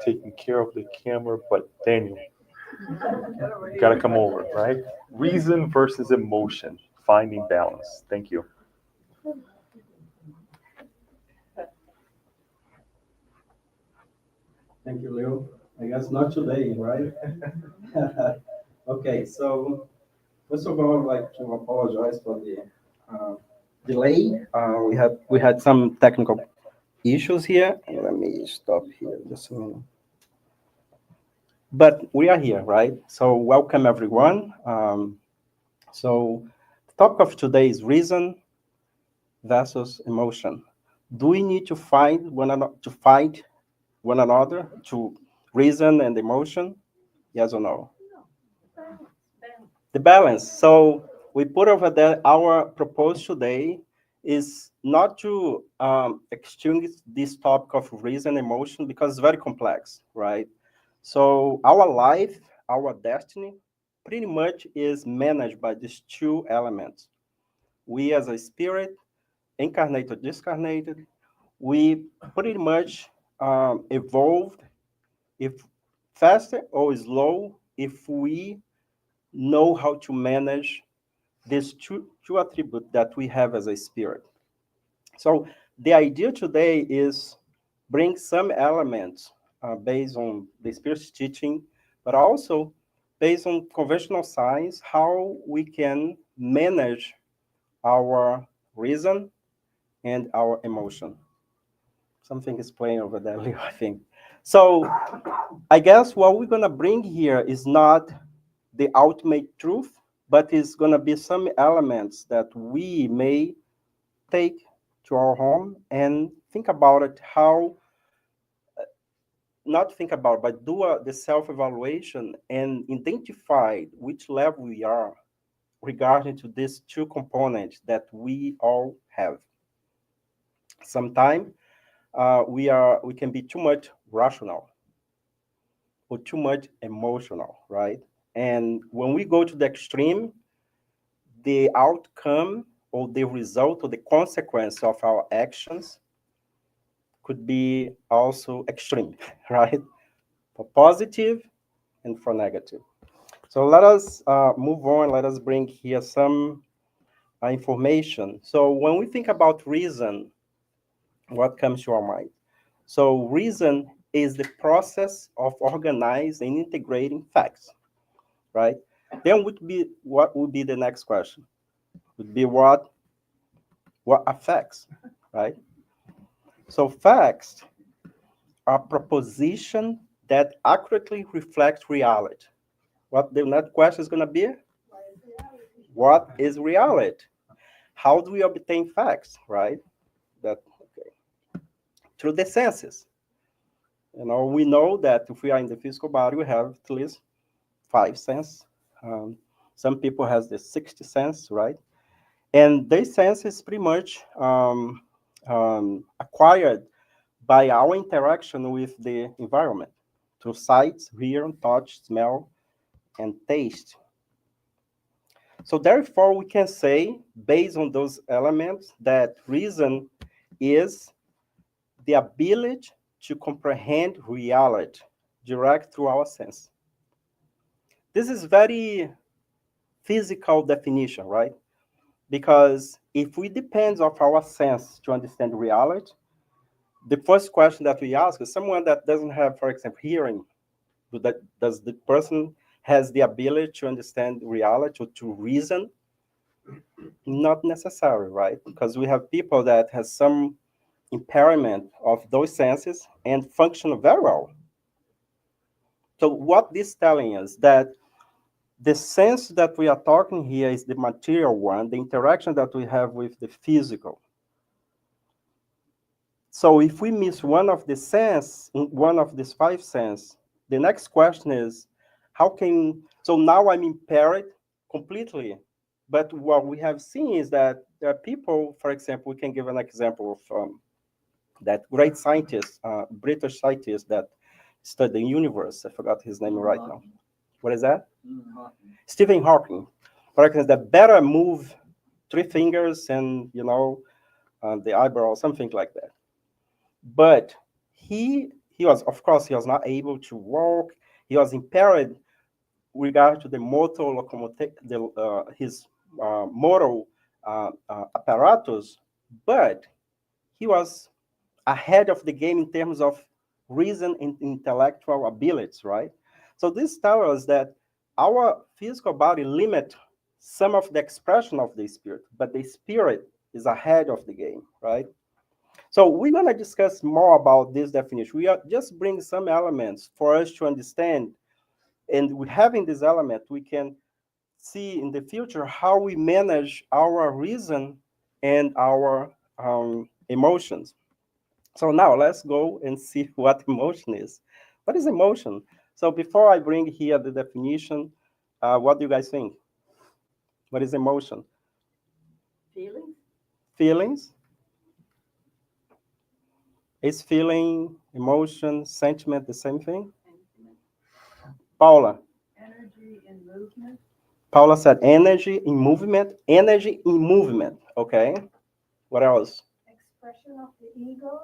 taking care of the camera, but Daniel, you gotta come over, right? Reason versus emotion, finding balance. Thank you. Thank you, Leo. I guess not today, right? Okay, so first of all, I'd like to apologize for the uh, delay. We had some technical issues here. Let me stop here just a minute. But we are here, right? So welcome everyone. So the topic of today is reason versus emotion. Do we need to fight one another to reason and emotion? Yes or no? The balance. So we put over there our proposal today is not to extinguish this topic of reason and emotion because it's very complex, right? So our life, our destiny, pretty much is managed by these two elements. We as a spirit, incarnated or discarnated, we pretty much evolved if faster or slow if we know how to manage these two attributes that we have as a spirit. So the idea today is bring some elements based on the spirit's teaching, but also based on conventional science, how we can manage our reason and our emotion. Something is playing over there, Leo, I think. So I guess what we're going to bring here is not the ultimate truth, but it's going to be some elements that we may take to our home and think about it, how, not think about, but do the self-evaluation and identify which level we are regarding to these two components that we all have. Sometimes we can be too much rational or too much emotional, right? And when we go to the extreme, the outcome or the result or the consequence of our actions could be also extreme, right? For positive and for negative. So let us move on. Let us bring here some information. So when we think about reason, what comes to our mind? So reason is the process of organizing and integrating facts, right? Then what would be the next question? Would be what are facts, right? So facts are proposition that accurately reflect reality. What the next question is going to be? What is reality? How do we obtain facts, right? That okay. Through the senses. We know that if we are in the physical body, we have at least five senses. Um, some people has the 60 sense, right? And this sense is pretty much acquired by our interaction with the environment through sight, hear, touch, smell, and taste. So therefore, we can say, based on those elements, that reason is the ability to comprehend reality direct through our sense. This is very physical definition, right? Because if we depend on our sense to understand reality, the first question that we ask is someone that doesn't have, for example, hearing. Does the person has the ability to understand reality or to reason? Not necessary, right? Because we have people that has some impairment of those senses and function very well. So what this telling us that the sense that we are talking here is the material one, the interaction that we have with the physical. So if we miss one of the sense, one of these five sense, the next question is, so now I'm impaired completely. But what we have seen is that there are people, for example, we can give an example of that great scientist, British scientist that studied the universe. I forgot his name right now. What is that? Stephen Hawking. For example, that better move three fingers and, the eyebrow, something like that. But he he was, of course, he was not able to walk. He was impaired with regard to the motor locomotive, his motor apparatus, but he was ahead of the game in terms of reason and intellectual abilities, right? So this tells us that our physical body limit some of the expression of the spirit, but the spirit is ahead of the game, right? So we're going to discuss more about this definition. We are just bring some elements for us to understand, and with having this element, we can see in the future how we manage our reason and our emotions. So now let's go and see what emotion is. What is emotion? So before I bring here the definition, what do you guys think? What is emotion? Feelings? Feelings? Is feeling, emotion, sentiment the same thing? Paula? Energy and movement? Paula said energy in movement. Energy in movement. Okay. What else? Expression of the ego?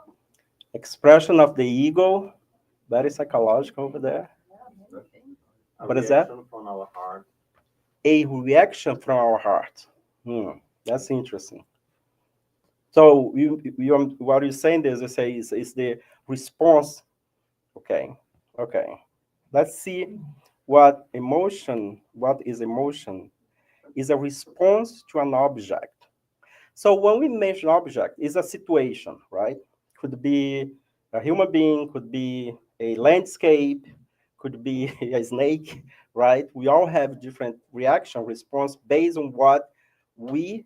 Expression of the ego. Very psychological over there. Yeah, maybe. What is that? From our heart. A reaction from our heart. That's interesting. So what you're saying is, you say is the response. Okay. Okay. Let's see what is emotion, is a response to an object. So when we mention object, it's a situation, right? Could be a human being, could be a landscape, could be a snake, right? We all have different reaction response based on what we,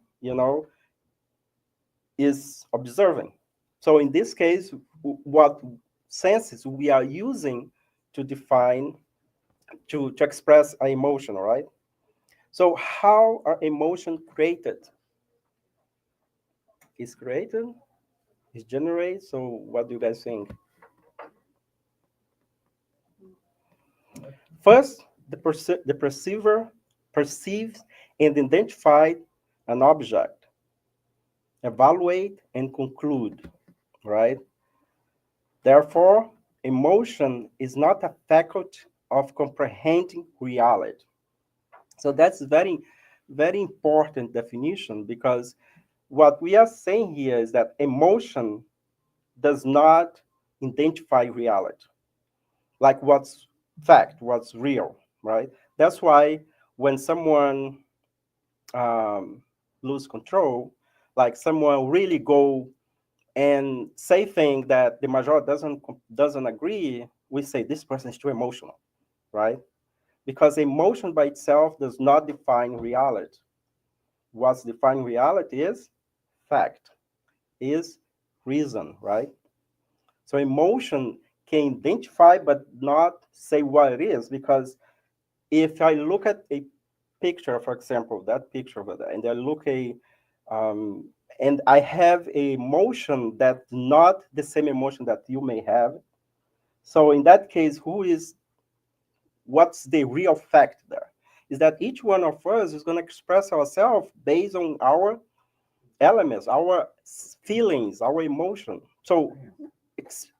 is observing. So in this case, what senses we are using to define, to express our emotion, right? So how are emotion created? Is created, is generated. So what do you guys think? First, the perceiver perceives and identifies an object, evaluate and conclude, right? Therefore, emotion is not a faculty of comprehending reality. So that's very, very important definition, because what we are saying here is that emotion does not identify reality, like what's fact, what's real, right? That's why when someone lose control, like someone really go and say things that the majority doesn't agree, we say this person is too emotional, right? Because emotion by itself does not define reality. What's defining reality is fact, is reason, right? So emotion can identify but not say what it is, because if I look at a picture, for example, that picture over there, and I look um, and I have a emotion that's not the same emotion that you may have. So in that case, what's the real fact there? Is that each one of us is going to express ourselves based on our elements, our feelings, our emotion. So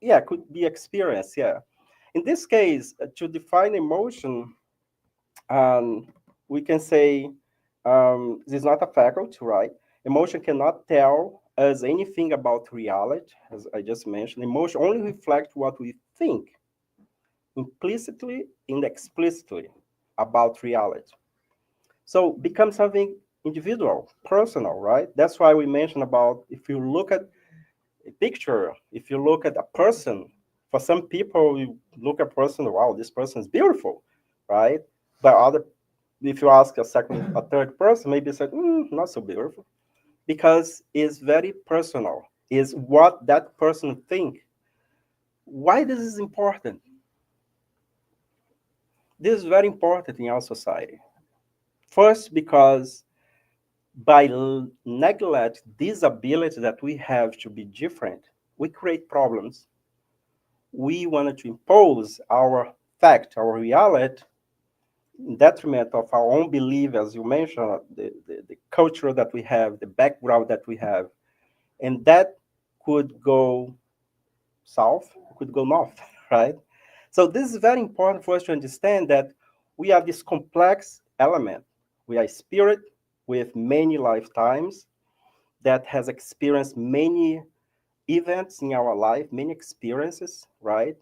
yeah, could be experience, yeah. In this case, to define emotion, um, we can say this is not a faculty, right? Emotion cannot tell us anything about reality, as I just mentioned. Emotion only reflects what we think implicitly and explicitly about reality. So become something individual, personal, right? That's why we mentioned about if you look at a picture, if you look at a person, for some people, you look at a person, wow, this person is beautiful, right? But if you ask a third person, maybe it's like, not so beautiful, because it's very personal. Is what that person think. Why this is important? This is very important in our society. First, because by neglect this ability that we have to be different, we create problems. We wanted to impose our fact, our reality, in detriment of our own belief, as you mentioned, the culture that we have, the background that we have. And that could go south, could go north, right? So this is very important for us to understand that we are this complex element. We are spirit with many lifetimes that has experienced many events in our life, many experiences, right?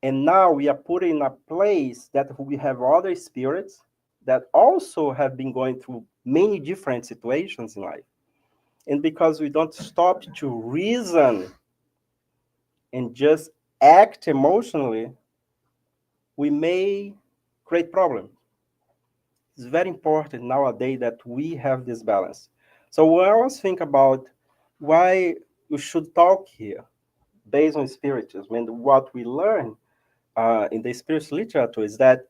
And now we are put in a place that we have other spirits that also have been going through many different situations in life. And because we don't stop to reason and just act emotionally, we may create problems. It's very important nowadays that we have this balance. So when I always think about why you should talk here based on spiritualism and what we learn in the spiritual literature is that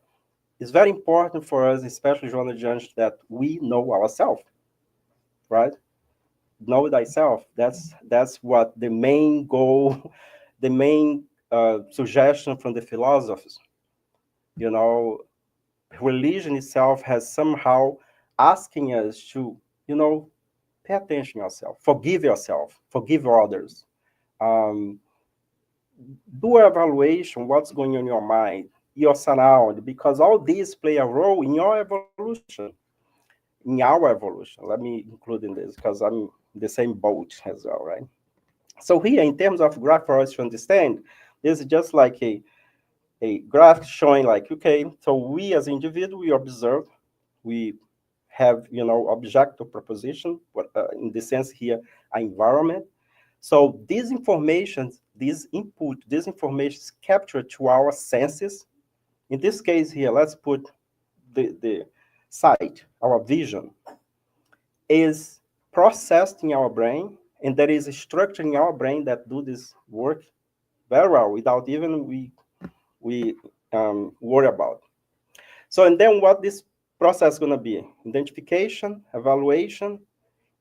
it's very important for us, especially Joanna Judge, that we know ourselves, right? Know thyself. That's what the main goal, the main suggestion from the philosophers. You know, religion itself has somehow asking us to, you know, pay attention to yourself, forgive others. Um, do an evaluation, what's going on in your mind, your surround, because all these play a role in your evolution, in our evolution. Let me include in this because I'm in the same boat as well, right? So here, in terms of graph for us to understand, this is just like a graph showing like, okay, so we as individuals, we observe, we have, you know, objective proposition, but in the sense here, our environment. So these information, this input, this information is captured to our senses. In this case here, let's put the sight, our vision, is processed in our brain, and there is a structure in our brain that do this work very well without even we worry about. So, and then what this process is going to be? Identification, evaluation,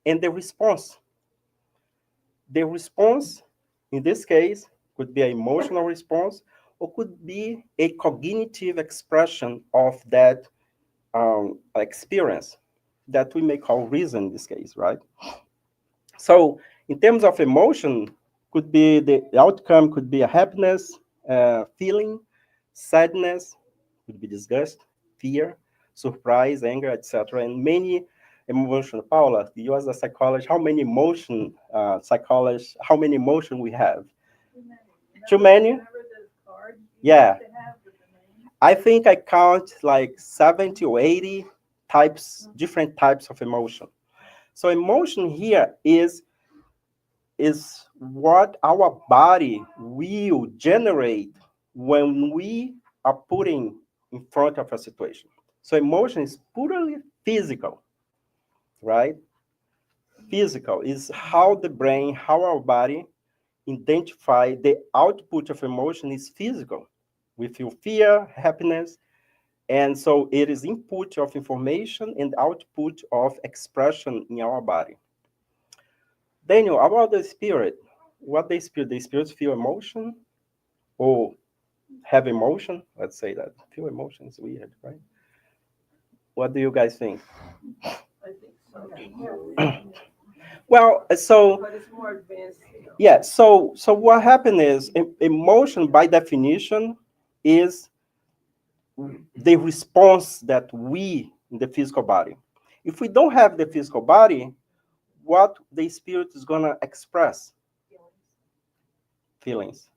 and the response. The response, in this case, could be an emotional response or could be a cognitive expression of that experience that we may call reason in this case, right? So, in terms of emotion, could be the outcome could be a happiness, feeling, sadness, could be disgust, fear, surprise, anger, etc. And many emotion. Paula, you as a psychologist, how many emotion psychologist, how many emotion we have? Too many? Remember those cards you Yeah. used to have with the names? I think I count like 70 or 80 types, different types of emotion. So emotion here is what our body will generate when we are putting in front of a situation. So emotion is purely physical, right? Physical is how the brain, how our body identify the output of emotion is physical. We feel fear, happiness, and so it is input of information and output of expression in our body. Daniel, about the spirit, what the spirit? The spirits feel emotion or have emotion? Let's say that. Feel emotion is weird, right? What do you guys think? I think so. Well, so But it's more advanced, you know. yeah, so what happened is emotion by definition is the response that we in the physical body. If we don't have the physical body, what the spirit is gonna express? Feelings.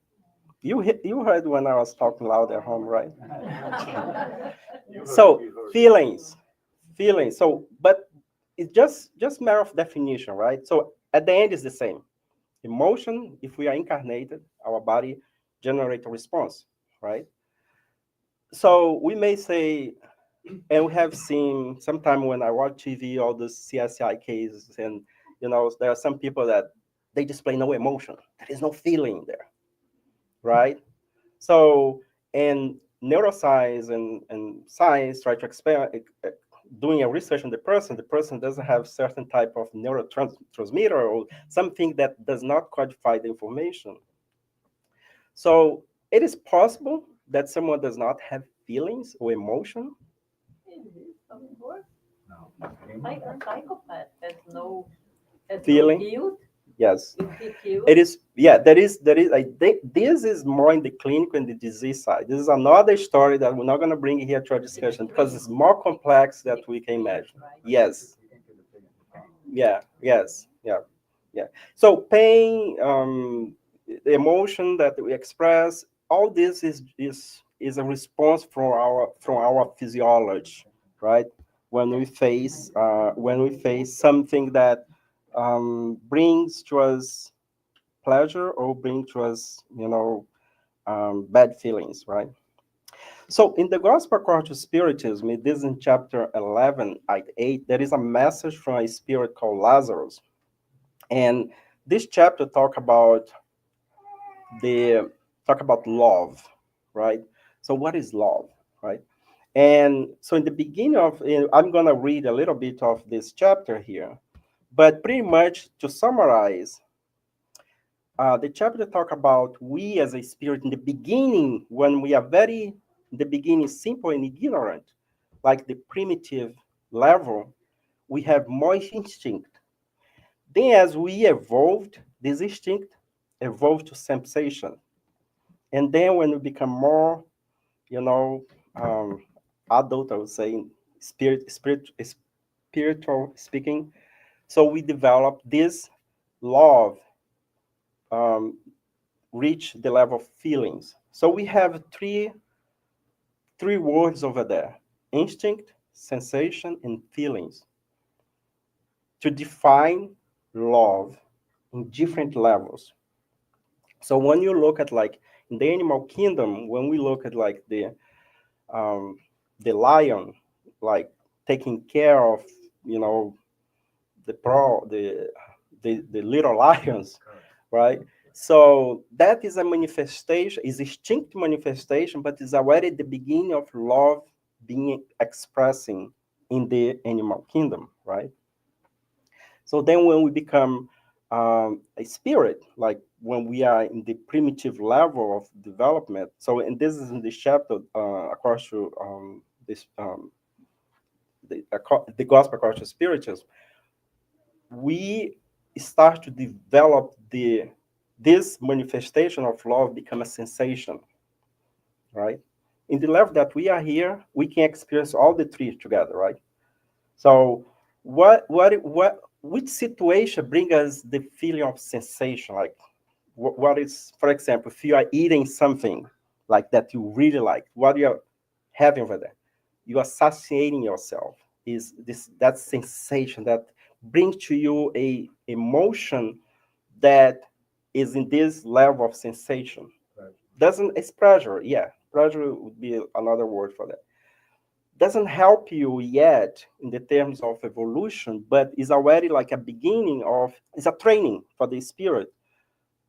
You heard when I was talking loud at home, right? So feelings, feelings. So, but it's just matter of definition, right? So at the end, it's the same. Emotion, if we are incarnated, our body generate a response, right? So we may say, and we have seen sometime when I watch TV, all the CSI cases, and you know, there are some people that they display no emotion. There is no feeling there, right? So, and neuroscience and science try to explain, doing a research on the person doesn't have certain type of neurotransmitter or something that does not codify the information. So it is possible that someone does not have feelings or emotion. It is, of course. Like a psychopath has no Feeling. guilt, Yes. The PQ. It is, yeah, there is I think this is more in the clinical and the disease side. This is another story that we're not going to bring here to our discussion because it's more complex that we can imagine. Yes. Yeah, yes, yeah, yeah. So pain, the emotion that we express, all this is a response from our physiology, right? When we face something that brings to us pleasure or bring to us, bad feelings, right? So in the Gospel according to Spiritism, it is in chapter 11, at 8, there is a message from a spirit called Lazarus. And this chapter the talk about love, right? So what is love, right? And so in the beginning of, I'm gonna read a little bit of this chapter here, but pretty much to summarize, the chapter talk about we as a spirit in the beginning when we are very in the beginning simple and ignorant, like the primitive level, we have more instinct. Then, as we evolved, this instinct evolved to sensation. And then, when we become more, you know, um, adult, I would say, spiritual speaking, so we develop this love, um, reach the level of feelings. So we have three words over there: instinct, sensation, and feelings to define love in different levels. So when you look at like in the animal kingdom, when we look at like um, the lion, like taking care of you know the pro the little lions, right? So that is a manifestation, is a distinct manifestation, but is already the beginning of love being expressing in the animal kingdom, right? So then when we become a spirit, like when we are in the primitive level of development, so and this is in the chapter across to this the gospel across to spirituals, we start to develop this manifestation of love become a sensation, right? In the level that we are here, we can experience all the three together, right? So which situation bring us the feeling of sensation? Like what is, for example, if you are eating something like that you really like, what you're having over there, you are satiating yourself. Is this that sensation that brings to you a emotion that is in this level of sensation? Doesn't it's pleasure? Yeah, pleasure would be another word for that. Doesn't help you yet in the terms of evolution, but is already like a beginning of, it's a training for the spirit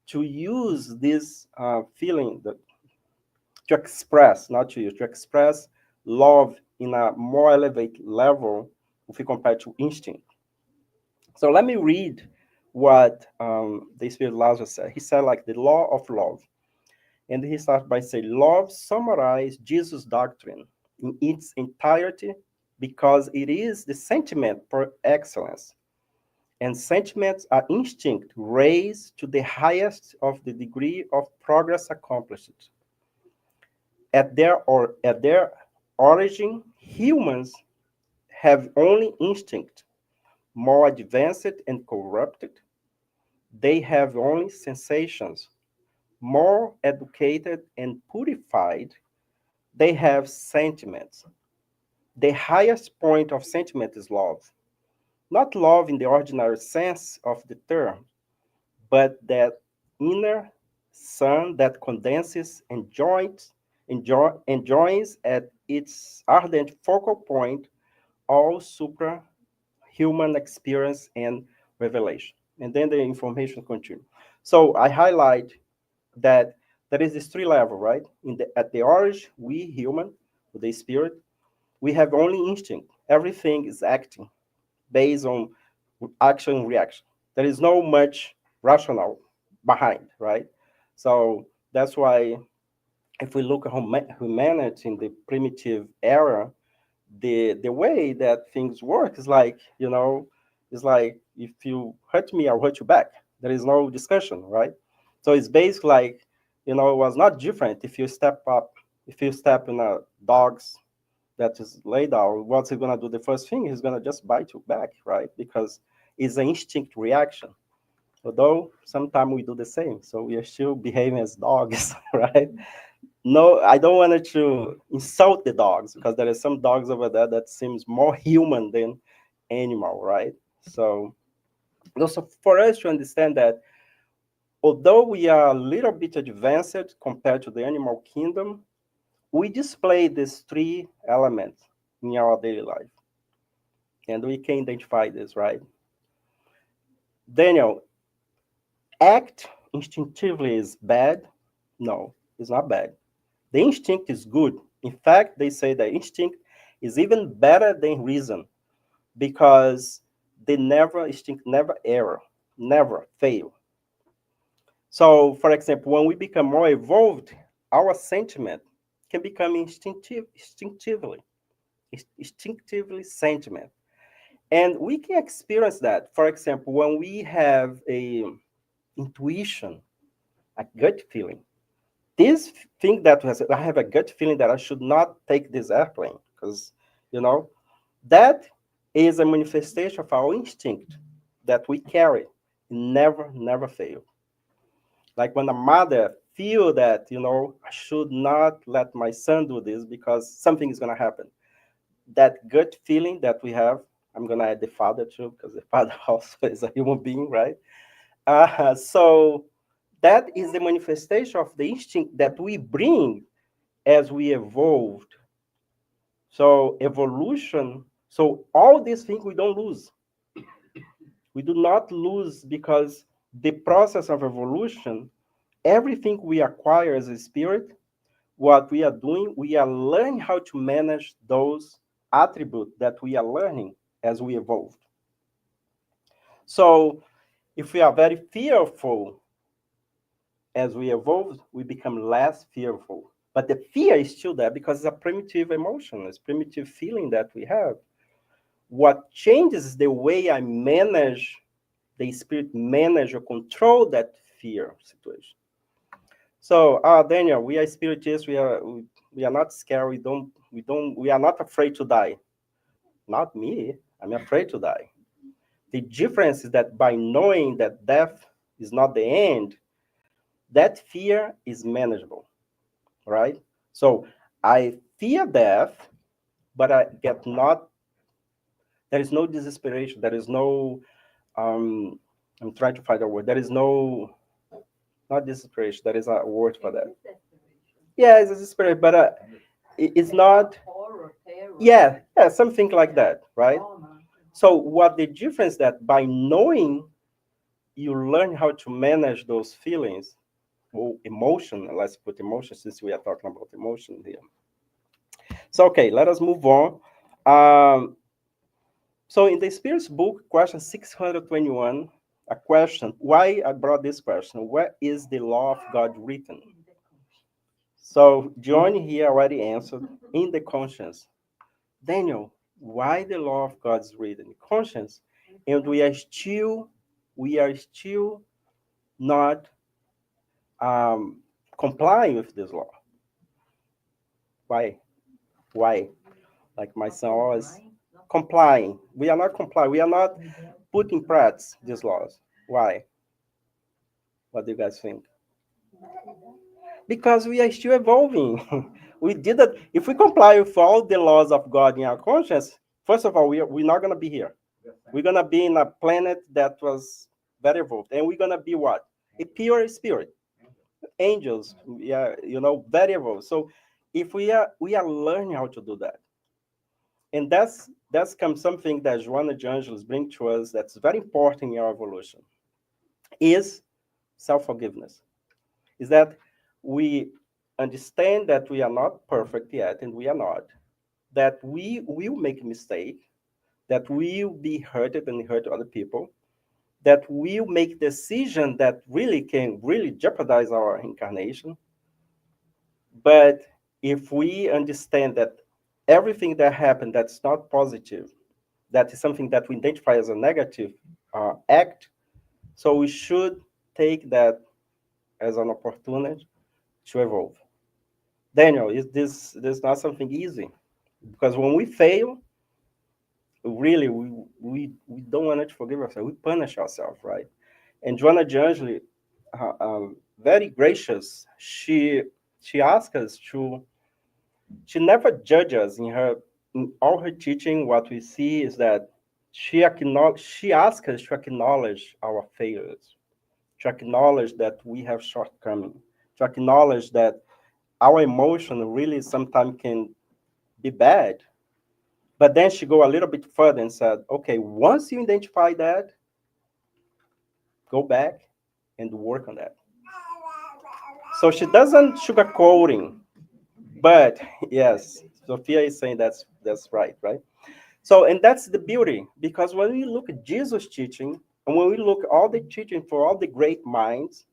to use this feeling that, to express, not to use, to express love in a more elevated level if we compare to instinct. So let me read what the spirit Lazarus said. He said like the law of love. And he starts by saying, love summarizes Jesus' doctrine in its entirety because it is the sentiment for excellence. And sentiments are instinct raised to the highest of the degree of progress accomplished. At their origin, humans have only instinct, more advanced and corrupted. They have only sensations, more educated and purified. They have sentiments. The highest point of sentiment is love. Not love in the ordinary sense of the term, but that inner sun that condenses and joins at its ardent focal point all supra-human experience and revelation. And then the information continues. So I highlight that there is this three level, right? At the origin, we human, the spirit, we have only instinct. Everything is acting based on action and reaction. There is no much rational behind, right? So that's why if we look at humanity in the primitive era, the way that things work is like, it's like if you hurt me, I'll hurt you back. There is no discussion, right? So it's basically like, it was not different if you step up, if you step in a dog's that is laid down, what's he gonna do? The first thing, he's gonna just bite you back, right? Because it's an instinct reaction. Although sometimes we do the same, so we are still behaving as dogs, right? No, I don't want to insult the dogs because there are some dogs over there that seems more human than animal, right? So also for us to understand that although we are a little bit advanced compared to the animal kingdom, we display these three elements in our daily life. And we can identify this, right? Daniel, act instinctively is bad? No, it's not bad. The instinct is good. In fact, they say that instinct is even better than reason because they never instinct never error, never fail. So, for example, when we become more evolved, our sentiment can become instinctively sentiment. And we can experience that. For example, when we have a intuition, a gut feeling. This thing that I have a gut feeling that I should not take this airplane because, you know, that is a manifestation of our instinct that we carry, never fail. Like when a mother feel that, I should not let my son do this because something is going to happen. That gut feeling that we have, I'm going to add the father too, because the father also is a human being, right? So that is the manifestation of the instinct that we bring as we evolved. So evolution, so all these things we don't lose. We do not lose because the process of evolution, everything we acquire as a spirit, what we are doing, we are learning how to manage those attributes that we are learning as we evolved. So if we are very fearful as we evolve, we become less fearful. But the fear is still there because it's a primitive emotion, it's primitive feeling that we have. What changes is the way I manage, the spirit manage or control that fear situation. So, Daniel, we are spiritists. We are not scared. We are not afraid to die. Not me. I'm afraid to die. The difference is that by knowing that death is not the end, that fear is manageable, right? So I fear death, but I get not. There is no desperation. There is no. Um, I'm trying to find a word. There is no, not desperation. There is a word for that. Yeah, it's a desperation, but it's not. Horror, terror. Yeah, something like that, right? So what the difference that by knowing you learn how to manage those feelings, or emotion, let's put emotion since we are talking about emotion here. So okay, let us move on. Um, so in the Spirit's book, question 621, a question, why I brought this question, where is the law of God written? So John here already answered, in the conscience. Daniel, why the law of God is written in conscience, and we are still not um, complying with this law? Why? Why? Like my son always complying. We are not complying. We are not putting practice these laws. Why? What do you guys think? Because we are still evolving. We did that. If we comply with all the laws of God in our conscience, first of all, we're not going to be here. We're going to be in a planet that was very evolved. And we're going to be what? A pure spirit. Angels, yeah, very evolved. So if we are learning how to do that. And that's come something that Joana de Angelis bring to us that's very important in our evolution, is self-forgiveness. Is that we understand that we are not perfect yet, and we are not, that we will make a mistake, that we will be hurted and hurt other people, that we will make decisions that really can really jeopardize our incarnation. But if we understand that everything that happened that's not positive, that is something that we identify as a negative act, So we should take that as an opportunity to evolve. Daniel, is this not something easy? Because when we fail, really we don't want to forgive ourselves. We punish ourselves, right? And Joanna Jangeli, very gracious, she asked us to. She never judges in all her teaching. What we see is that she asks us to acknowledge our failures, to acknowledge that we have shortcomings, to acknowledge that our emotion really sometimes can be bad. But then she go a little bit further and said, okay, once you identify that, go back and work on that. So she doesn't sugarcoating, but yes, Sophia is saying that's right, right? So, and that's the beauty, because when we look at Jesus' teaching, and when we look at all the teaching for all the great minds,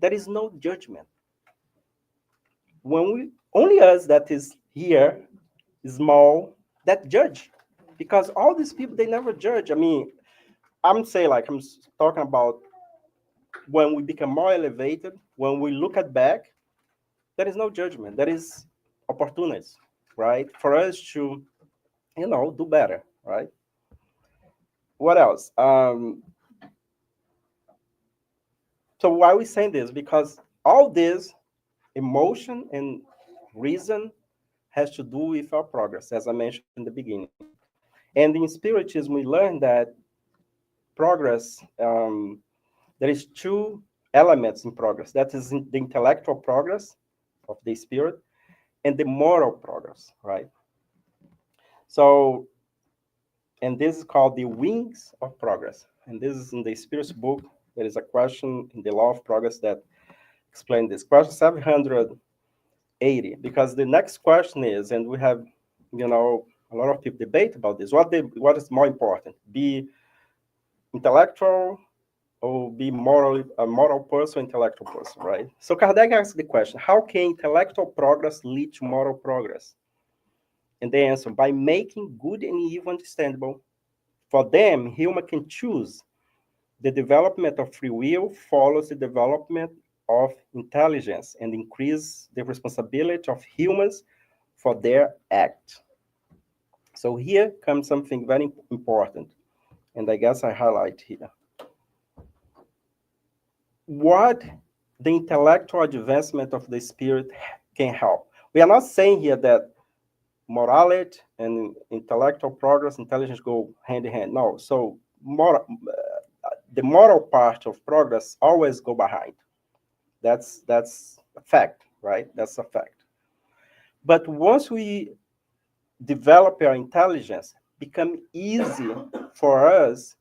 there is no judgment. When we only us that is here, small, that judge, because all these people they never judge. I mean, I'm saying like talking about when we become more elevated, when we look at back, there is no judgment. There is opportunities, right, for us to do better, right? What else? So why are we saying this? Because all this emotion and reason has to do with our progress, as I mentioned in the beginning. And in Spiritism, we learn that progress, there is two elements in progress. That is the intellectual progress of the spirit and the moral progress, right? So, and this is called the wings of progress. And this is in the Spirit's book. There is a question in the law of progress that explains this. Question 780, because the next question is, and we have, a lot of people debate about this. What is more important, be intellectual or be a moral person, intellectual person, right? So Kardec asked the question: how can intellectual progress lead to moral progress? And the answer: by making good and evil understandable. For them, human can choose. The development of free will follows the development of intelligence and increase the responsibility of humans for their act. So here comes something very important, and I guess I highlight here. What the intellectual advancement of the spirit can help. We are not saying here that morality and intellectual progress, intelligence go hand in hand. No. So the moral part of progress always go behind. That's a fact, right? That's a fact. But once we develop our intelligence, become easy for us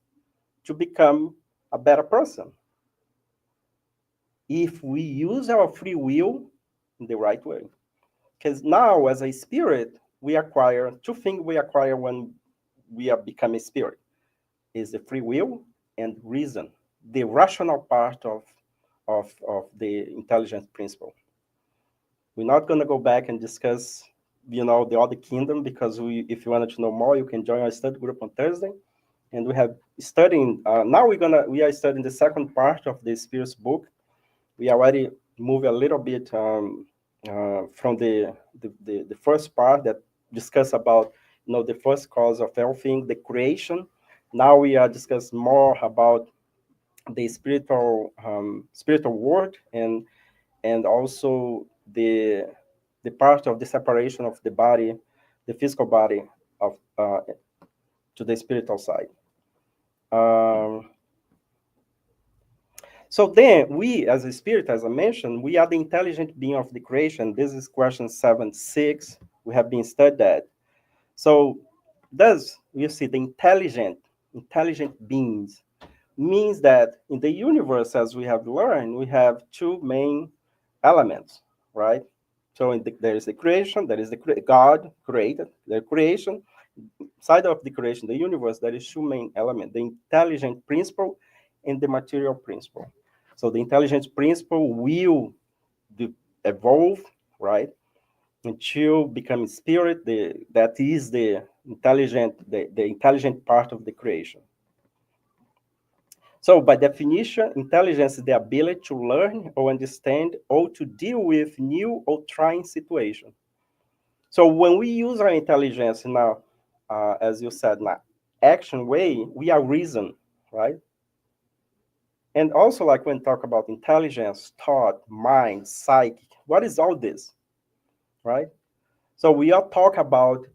to become a better person if we use our free will in the right way. Because now, as a spirit, we acquire two things we acquire when we are becoming spirit is the free will and reason, the rational part of the intelligence principle. We're not going to go back and discuss, the other kingdom, because if you wanted to know more, you can join our study group on Thursday. And we have studying, now we are studying the second part of the Spirit's book. We already moved a little bit from the first part that discuss about, the first cause of everything, the creation. Now we are discussing more about the spiritual world, and also the part of the separation of the body, the physical body, of to the spiritual side. Um, so then we, as a spirit, as I mentioned, we are the intelligent being of the creation. This is question 7.6. We have been studied that. So does you see the intelligent beings means that in the universe, as we have learned, we have two main elements, right? So there is the creation, there is God created, the creation. Side of the creation, the universe, there is two main elements, the intelligent principle and the material principle. So the intelligent principle will evolve, right, until become spirit, that is the intelligent part of the creation. So by definition, intelligence is the ability to learn or understand or to deal with new or trying situations. So when we use our intelligence in a, as you said, in an action way, we are reason, right? And also, like when talk about intelligence, thought, mind, psyche, what is all this, right? So we are talk about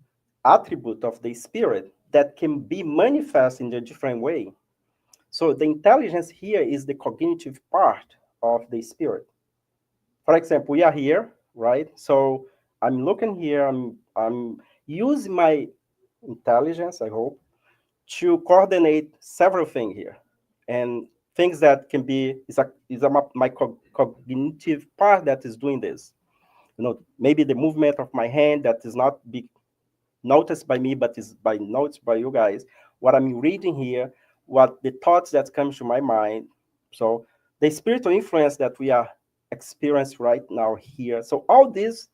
attribute of the spirit that can be manifest in a different way. So the intelligence here is the cognitive part of the spirit. For example, we are here, right? So I'm looking here, I'm using my intelligence, I hope, to coordinate several things here. And things that can be, my cognitive part that is doing this. You know, maybe the movement of my hand that is not be noticed by me, but is by notes by you guys. What I'm reading here, what the thoughts that comes to my mind. So the spiritual influence that we are experiencing right now here. So all this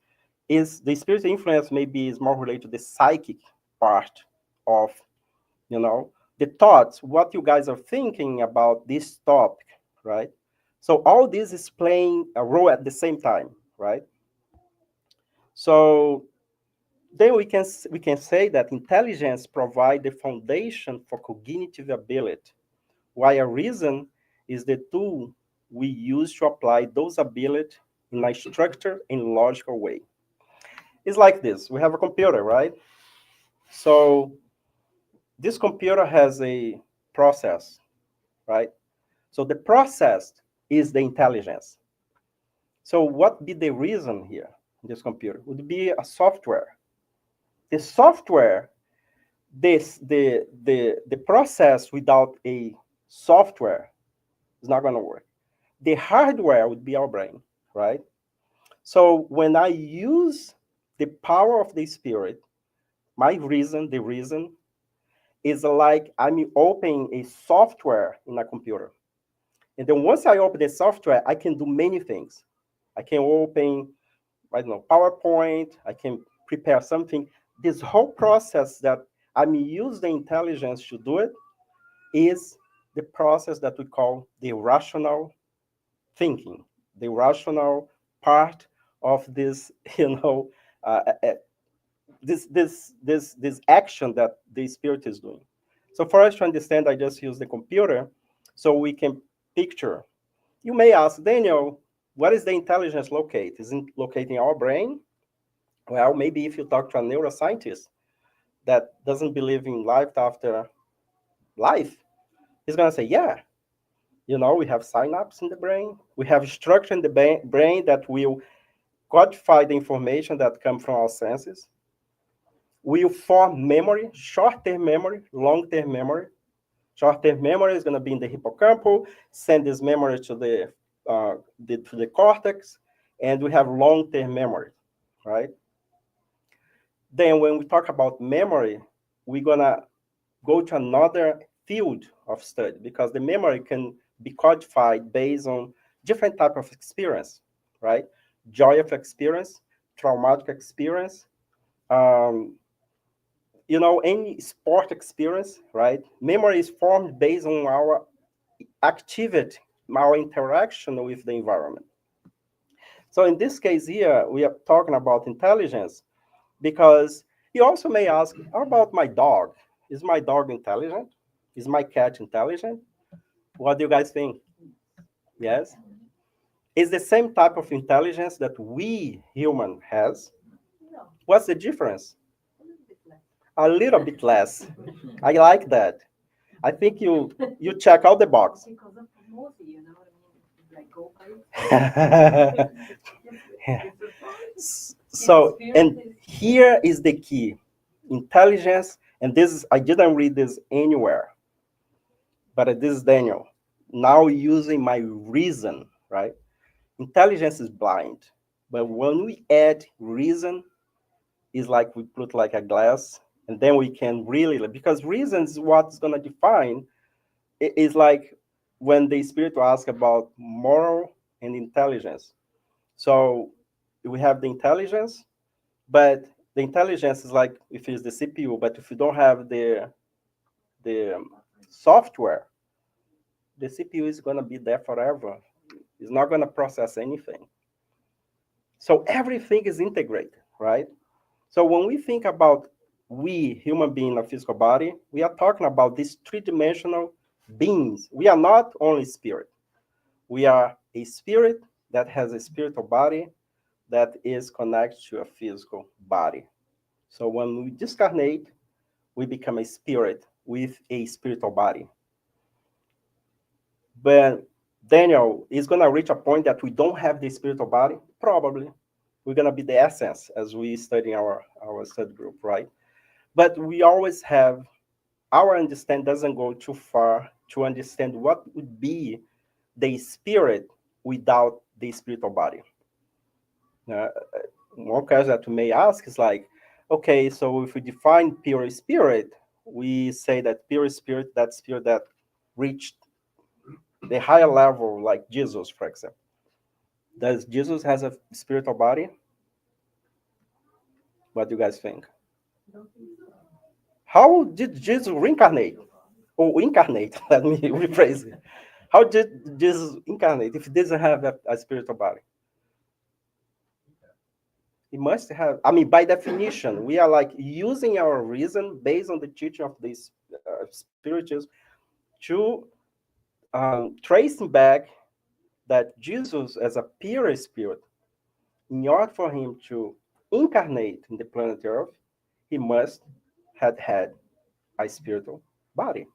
is the spiritual influence maybe is more related to the psychic part of, you know, the thoughts, what you guys are thinking about this topic, right? So all this is playing a role at the same time, right? So then we can say that intelligence provides the foundation for cognitive ability, while a reason is the tool we use to apply those abilities in a structured and logical way. It's like this. We have a computer, right? So this computer has a process, right? So the process is the intelligence. So what be the reason here in this computer? Would be a software. The software, the process without a software is not going to work. The hardware would be our brain, right? So when I use the power of the spirit, my reason, the reason is like I'm opening a software in a computer. And then once I open the software, I can do many things. I can open, I don't know, PowerPoint, I can prepare something. This whole process that I'm using the intelligence to do it is the process that we call the rational thinking, the rational part of this, you know, uh, uh, uh, this action that the spirit is doing. So for us to understand, I just use the computer so we can picture. You may ask, Daniel, what is the intelligence locate? Is it located in our brain? Well, maybe if you talk to a neuroscientist that doesn't believe in life after life, he's going to say, yeah, you know, we have synapses in the brain. We have structure in the brain that will codify the information that comes from our senses. Will form memory, short-term memory, long-term memory. Short-term memory is going to be in the hippocampal, send this memory to the cortex, and we have long-term memory, right? Then when we talk about memory, we're going to go to another field of study because the memory can be codified based on different type of experience, right? Joy of experience, traumatic experience, um, you know, any sport experience, right? Memory is formed based on our activity, our interaction with the environment. So in this case here, we are talking about intelligence because you also may ask, how about my dog? Is my dog intelligent? Is my cat intelligent? What do you guys think? Yes? It's the same type of intelligence that we human has. No, What's the difference? a little bit less. A little bit less. I like that. I think you check out the box. Because of movie, you know what I mean? It's like go by different parts. So, and Experiences. here is the key. Intelligence, and this is, I didn't read this anywhere, but this is Daniel. Now using my reason, right? Intelligence is blind. But when we add reason, it's like we put like a glass, and then we can really, because reason is what's gonna define. It's like when the spirit asks about moral and intelligence. So we have the intelligence, but the intelligence is like if it's the CPU, but if you don't have the software, the CPU is going to be there forever. It's not going to process anything. So everything is integrated, right? So when we think about we, human being, a physical body, we are talking about these three-dimensional beings. We are not only spirit. We are a spirit that has a spiritual body that is connected to a physical body. So when we discarnate, we become a spirit with a spiritual body. But Daniel is going to reach a point that we don't have the spiritual body. Probably we're going to be the essence as we study our study group, right? But we always have, our understanding doesn't go too far to understand what would be the spirit without the spiritual body. uh, One question that we may ask is like, okay, so if we define pure spirit, we say that pure spirit, that spirit that reached the higher level, like Jesus, for example. Does Jesus has a spiritual body? What do you guys think? How did Jesus reincarnate or incarnate? Let me rephrase it. How did Jesus incarnate if he doesn't have a spiritual body? He must have. I mean, by definition, we are like using our reason based on the teaching of these spirituals to tracing back that Jesus, as a pure spirit, in order for him to incarnate in the planet Earth, he must have had a spiritual body.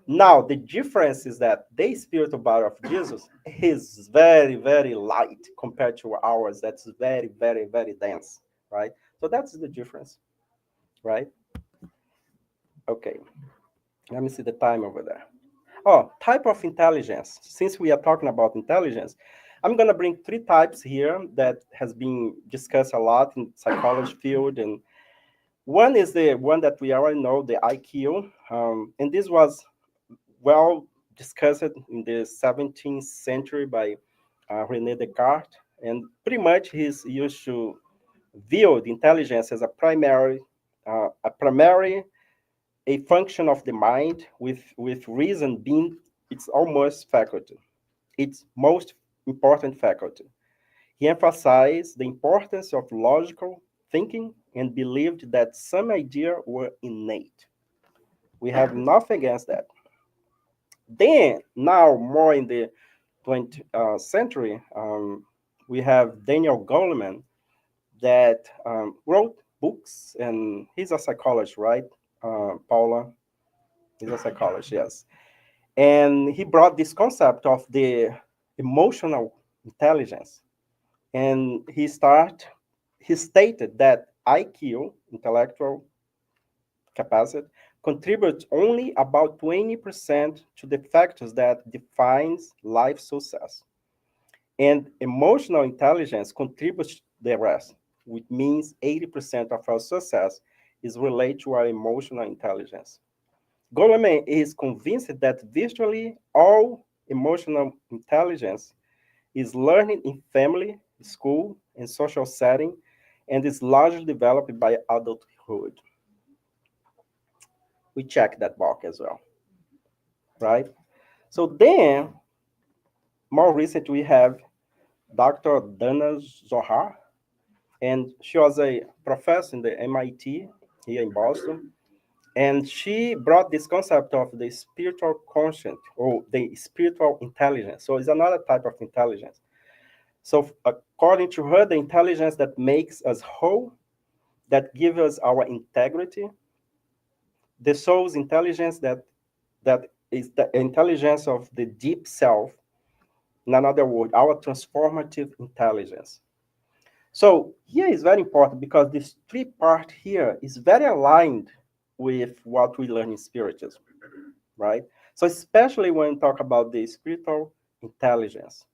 Now, the difference is that the spiritual body of Jesus is very, very light compared to ours. That's very, very, very dense, right? So that's the difference, right? Okay, let me see the time over there. Oh, type of intelligence. Since we are talking about intelligence, I'm going to bring three types here that has been discussed a lot in psychology field. And one is the one that we already know, the IQ. And this was well discussed in the 17th century by René Descartes. And pretty much he's used to view the intelligence as a primary a function of the mind with reason being its almost faculty, its most important faculty. He emphasized the importance of logical thinking and believed that some ideas were innate. We have nothing against that. Then, now more in the 20th century, we have Daniel Goleman that wrote books, and he's a psychologist, right, Paula? He's a psychologist, yes. And he brought this concept of the emotional intelligence. And he stated that IQ, intellectual capacity, contributes only about 20% to the factors that defines life success. And emotional intelligence contributes the rest, which means 80% of our success is related to our emotional intelligence. Goleman is convinced that virtually all emotional intelligence is learned in family, school, and social setting, and is largely developed by adulthood. We check that box as well, right? So then, more recently, we have Dr. Dana Zohar, and she was a professor in the MIT here in Boston. And she brought this concept of the spiritual conscience or the spiritual intelligence. So it's another type of intelligence. So according to her, the intelligence that makes us whole, that gives us our integrity, the soul's intelligence that is the intelligence of the deep self. In another word, our transformative intelligence. So here is very important because this three part here is very aligned with what we learn in spiritism, right? So especially when we talk about the spiritual intelligence,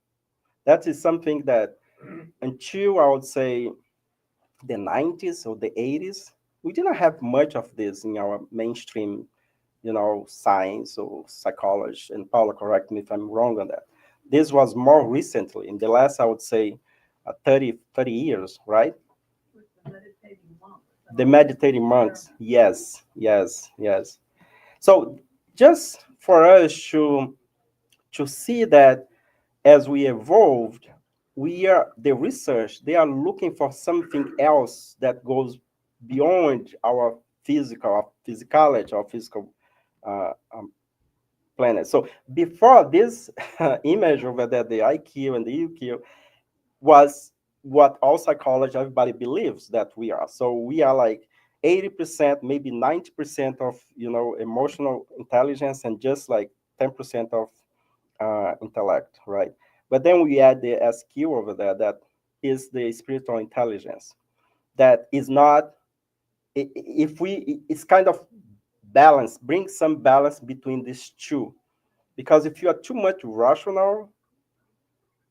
that is something that until I would say the 90s or the 80s, we didn't have much of this in our mainstream, science or psychology. And Paula, correct me if I'm wrong on that. This was more recently, in the last, I would say, 30 years, right? The meditating monks, yes, yes, yes. So just for us to see that as we evolved, we are the research, they are looking for something else that goes beyond our physicality, our physical uh, planet. So before this image over there, the IQ and the EQ was what all psychology, everybody believes that we are. So we are like 80%, maybe 90% of, emotional intelligence and just like 10% of intellect, right? But then we add the SQ over there, that is the spiritual intelligence. That is not, if we, it's kind of balance, bring some balance between these two. Because if you are too much rational,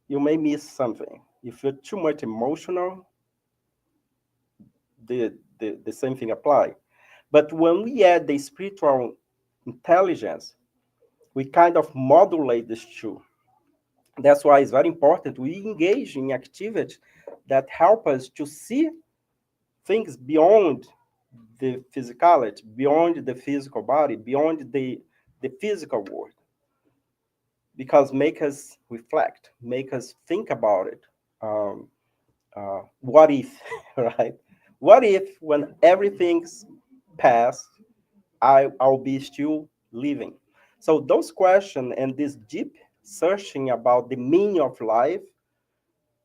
you may miss something. If you're too much emotional, the same thing apply. But when we add the spiritual intelligence, we kind of modulate these two. That's why it's very important we engage in activities that help us to see things beyond the physicality, beyond the physical body, beyond the physical world. Because make us reflect, make us think about it. Um, what if, right? What if when everything's past, I'll be still living? So those questions and this deep searching about the meaning of life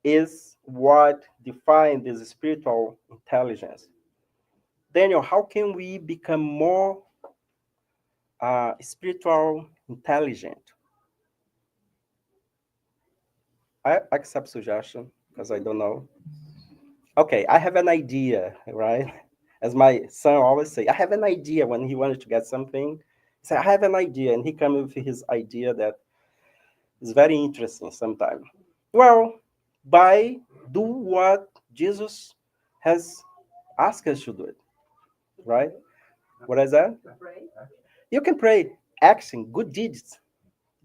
is what defines this spiritual intelligence. Daniel, how can we become more spiritual intelligent? I accept suggestion because I don't know. Okay, I have an idea, right? As my son always say, I have an idea when he wanted to get something. He said, I have an idea, and he comes with his idea that is very interesting sometimes. Well, by do what Jesus has asked us to do it, right? What is that? Right? You can pray, action, good deeds.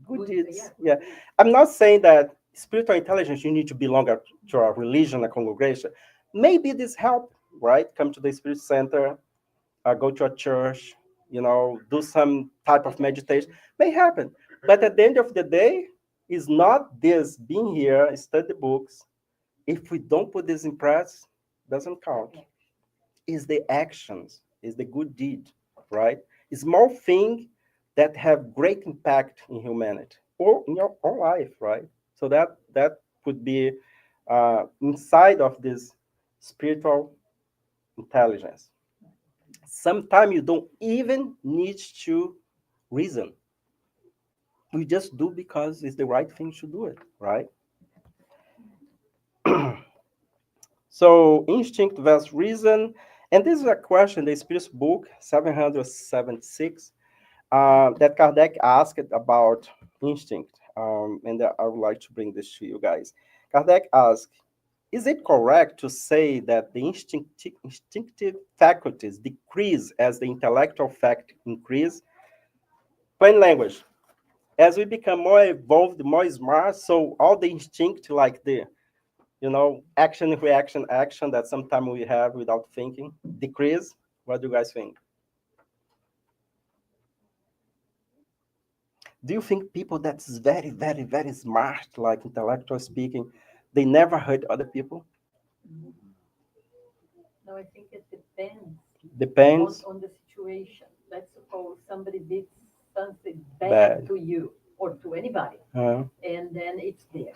Good deeds. Yeah. Good deeds. I'm not saying that spiritual intelligence, you need to belong to a religion, a congregation. Maybe this help, right? Come to the spirit center, go to a church, do some type of meditation. May happen. But at the end of the day, it's not this being here, study the books. If we don't put this in practice, doesn't count. Is the actions, is the good deed, right? Small thing that have great impact in humanity or in your own life, right? So that could be inside of this spiritual intelligence. Sometimes you don't even need to reason. We just do because it's the right thing to do it, right? So instinct versus reason, and this is a question, the Spirit's book 776, that Kardec asked about instinct, and I would like to bring this to you guys. Kardec asked, is it correct to say that the instinctive faculties decrease as the intellectual fact increase? Plain language, as we become more evolved, more smart, so all the instinct, like the action, reaction, action that sometimes we have without thinking, decrease. What do you guys think? Do you think people that's very, very, very smart, like intellectual speaking, they never hurt other people? No, I think it depends Depends. on the situation. Let's suppose somebody did something bad Bad. to you or to anybody, Uh, and then it's there.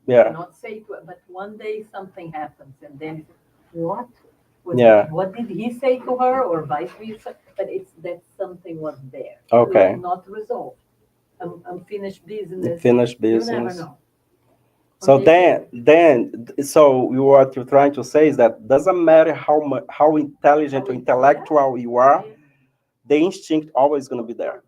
yeah, Cannot say to it, but one day something happens, and then what yeah, what did he say to her, or vice versa? But it's that something was there, okay. like not resolved, unfinished business. Finished You never business. know. Or So maybe so what you're trying to say is that doesn't matter how intelligent or intellectual you are, the instinct always going to be there.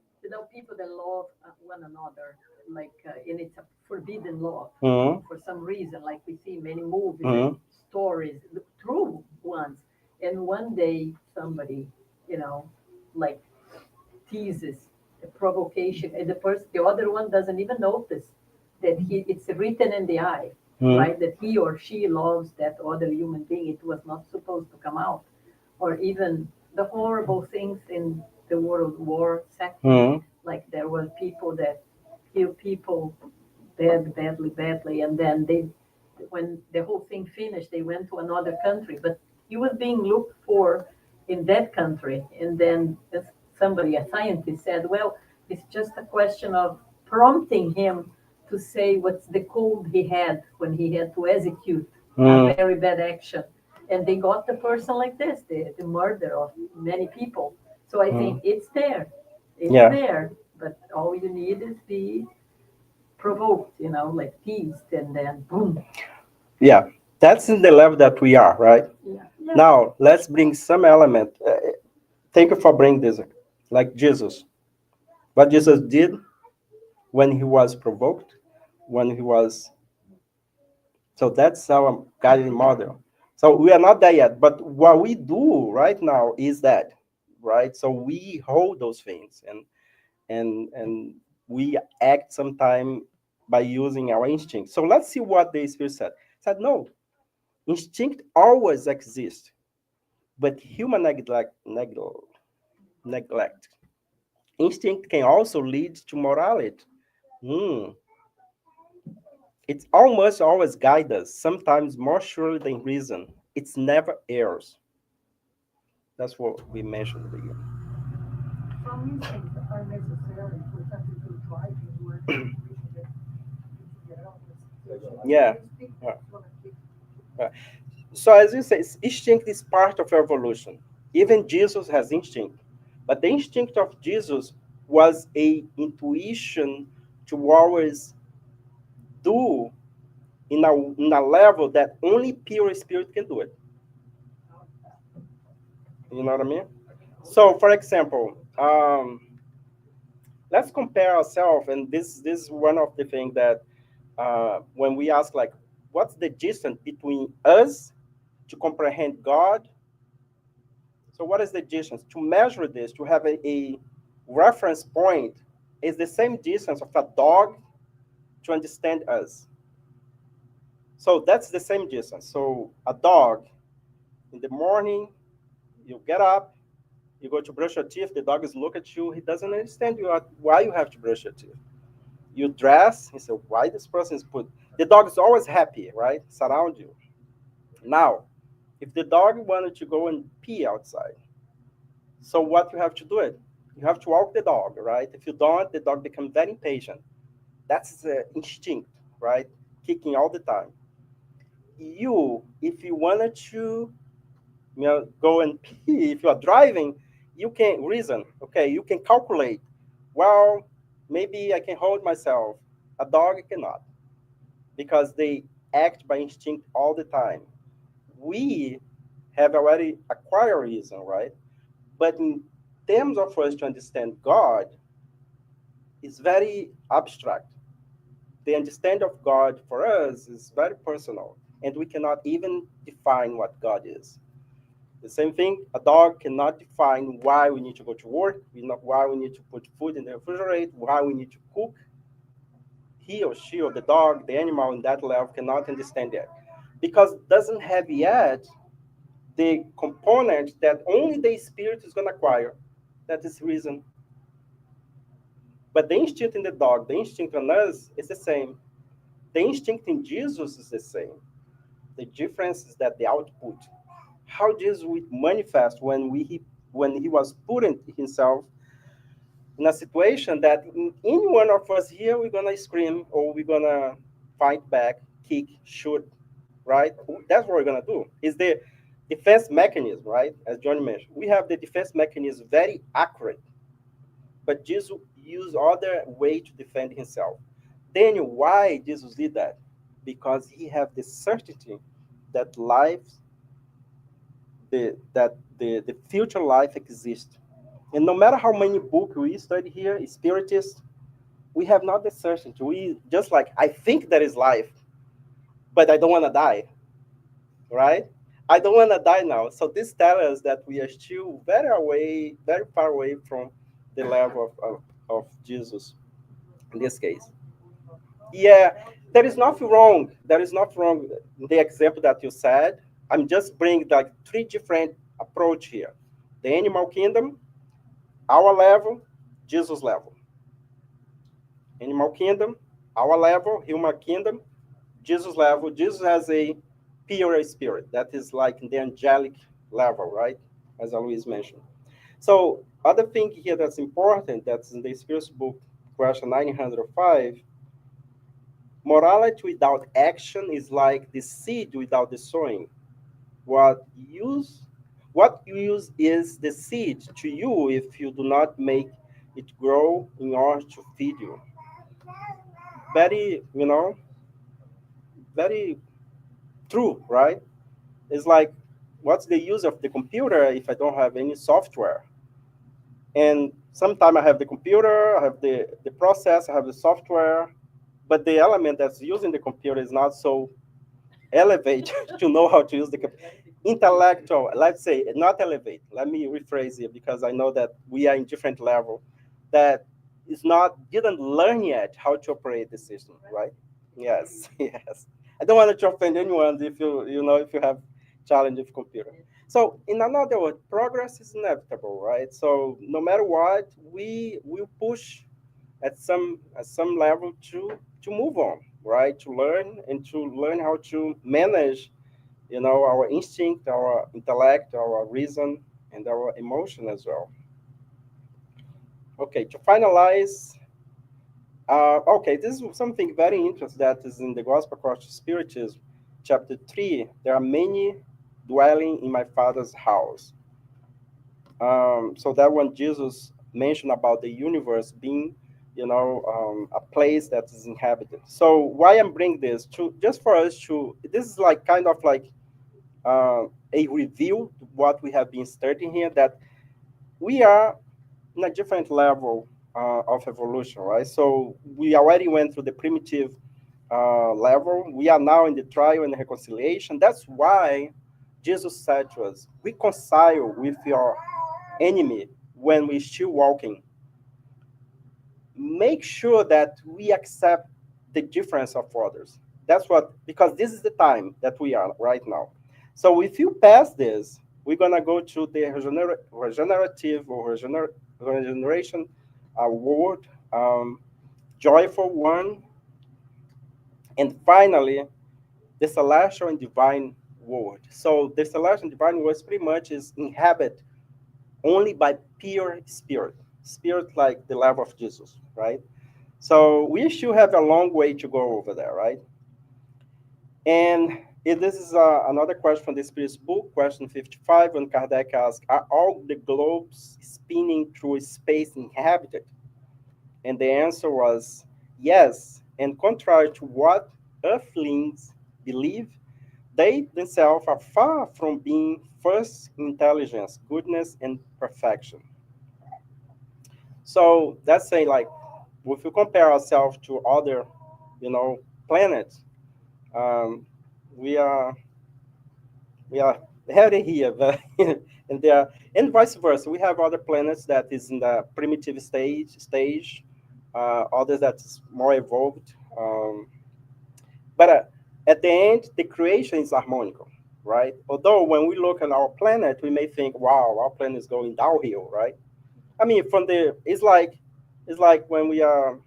people that love one another, like, and it's a forbidden love Hmm. for some reason, like we see many movies Hmm. and stories, the true ones. And one day somebody, you know, like teases, a provocation, and the other one doesn't even notice that it's written in the eye, Hmm. right? That he or she loves that other human being. It was not supposed to come out, or even the horrible things in the World War II. Hmm. Like there were people that kill people badly, badly, and then when the whole thing finished, they went to another country, but he was being looked for in that country. And then somebody, a scientist, said, well, it's just a question of prompting him to say what's the code he had when he had to execute a Mm, very bad action. And they got the person like this, the murder of many people. So I think mm. it's there. It's Yeah, there. But all you need is be provoked, like teased, and then boom. yeah. That's in the level that we are, right? Yeah. Yeah. Now, let's bring some element. Thank you for bringing this. Like Jesus. What Jesus did when he was provoked, when he was. So that's our guiding model. So we are not there yet. But what we do right now is that, right? So we hold those things and we act sometime by using our instinct. So let's see what the Spirit said. It said, no, instinct always exists, but human neglect. Instinct can also lead to morality. Hmm. It almost always guides us, sometimes more surely than reason. It's never errs. That's what we mentioned at the beginning. Some instincts are necessary, for example, if you're driving, you are in a situation that you need to get out of the situation. Yeah. Your instinct Yeah. is gonna kick. Yeah. So as you say, instinct is part of evolution. Even Jesus has instinct, but the instinct of Jesus was a intuition to always do in a level that only pure spirit can do it. You know what I mean? So, for example, let's compare ourselves, and this is one of the things that when we ask, like, what's the distance between us to comprehend God. So what is the distance? To measure this, to have a reference point, is the same distance of a dog to understand us. So that's the same distance. So a dog, in the morning, you get up, you go to brush your teeth, the dog is look at you, he doesn't understand you why you have to brush your teeth. You dress, he said, why this person is put. The dog is always happy, right? Surround you. Now, if the dog wanted to go and pee outside, so what you have to do it? You have to walk the dog, right? If you don't, the dog becomes very impatient. That's the instinct, right? Kicking all the time. You, if you wanted to, go and pee, if you are driving, you can reason, okay? You can calculate. Well, maybe I can hold myself. A dog cannot because they act by instinct all the time. We have already acquired reason, right? But in terms of us to understand God, it's very abstract. The understanding of God for us is very personal, and we cannot even define what God is. The same thing, a dog cannot define why we need to go to work, why we need to put food in the refrigerator, why we need to cook. He or she or the dog, the animal in that level cannot understand that because it doesn't have yet the component that only the spirit is going to acquire. That is reason. But the instinct in the dog, the instinct on us is the same. The instinct in Jesus is the same. The difference is that the output, how Jesus would manifest when he was putting himself in a situation that in any one of us here, we're gonna scream or we're gonna fight back, kick, shoot, right? That's what we're gonna do. Is the defense mechanism, right? As Johnny mentioned, we have the defense mechanism very accurate, but Jesus used other way to defend himself. Then why Jesus did that? Because he have the certainty that life, the future life exists. And no matter how many books we study here, spiritists, we have not the certainty. We just like, I think there is life, but I don't want to die, right? I don't want to die now. So this tells us that we are still very far away from the level of Jesus in this case. Yeah, there is nothing wrong. There is nothing wrong in the example that you said. I'm just bringing like three different approach here: the animal kingdom, our level, Jesus level. Animal kingdom, our level, human kingdom, Jesus level. Jesus has a pure spirit that is like the angelic level, right? As Alois mentioned. So other thing here that's important, that's in the Spirit's book, question 905, morality without action is like the seed without the sowing. What use what use is the seed to you if you do not make it grow in order to feed you? Very, very true, right? It's like, what's the use of the computer if I don't have any software? And sometimes I have the computer, I have the process, I have the software, but the element that's using the computer is not so elevated to know how to use the intellectual, let's say, not elevate. Let me rephrase it because I know that we are in different level that is not didn't learn yet how to operate the system, right? Yes, yes. I don't want to offend anyone if if you have challenge with computer. So in another word, progress is inevitable, right? So no matter what, we will push at some level to move on, right? To learn and to learn how to manage, our instinct, our intellect, our reason, and our emotion as well. Okay, to finalize, okay, this is something very interesting that is in the Gospel according to Spiritism, chapter 3. There are many dwelling in my Father's house. So that when Jesus mentioned about the universe being, a place that is inhabited. So why I'm bringing this to just for us to, this is like kind of like a review to what we have been studying here, that we are in a different level of evolution, right? So we already went through the primitive level. We are now in the trial and reconciliation. That's why Jesus said to us, reconcile with your enemy when we're still walking. Make sure that we accept the difference of others. That's what, because this is the time that we are right now. So if you pass this, we're gonna go to the regenerative or regeneration word, joyful one, and finally the celestial and divine world. So the celestial and divine world pretty much is inhabit only by pure spirit, spirit like the love of Jesus, right? So we still have a long way to go over there, right? And if this is another question from the Spirit's book, question 55, when Kardec asked, are all the globes spinning through space inhabited? And the answer was yes. And contrary to what earthlings believe, they themselves are far from being first intelligence, goodness, and perfection. So that's saying, like, if we compare ourselves to other, you know, planets, um, we are we are headed here, but and there, and vice versa. We have other planets that is in the primitive stage, others that's more evolved. But at the end, the creation is harmonical, right? Although when we look at our planet, we may think, "Wow, our planet is going downhill," right? I mean, from the it's like when we are.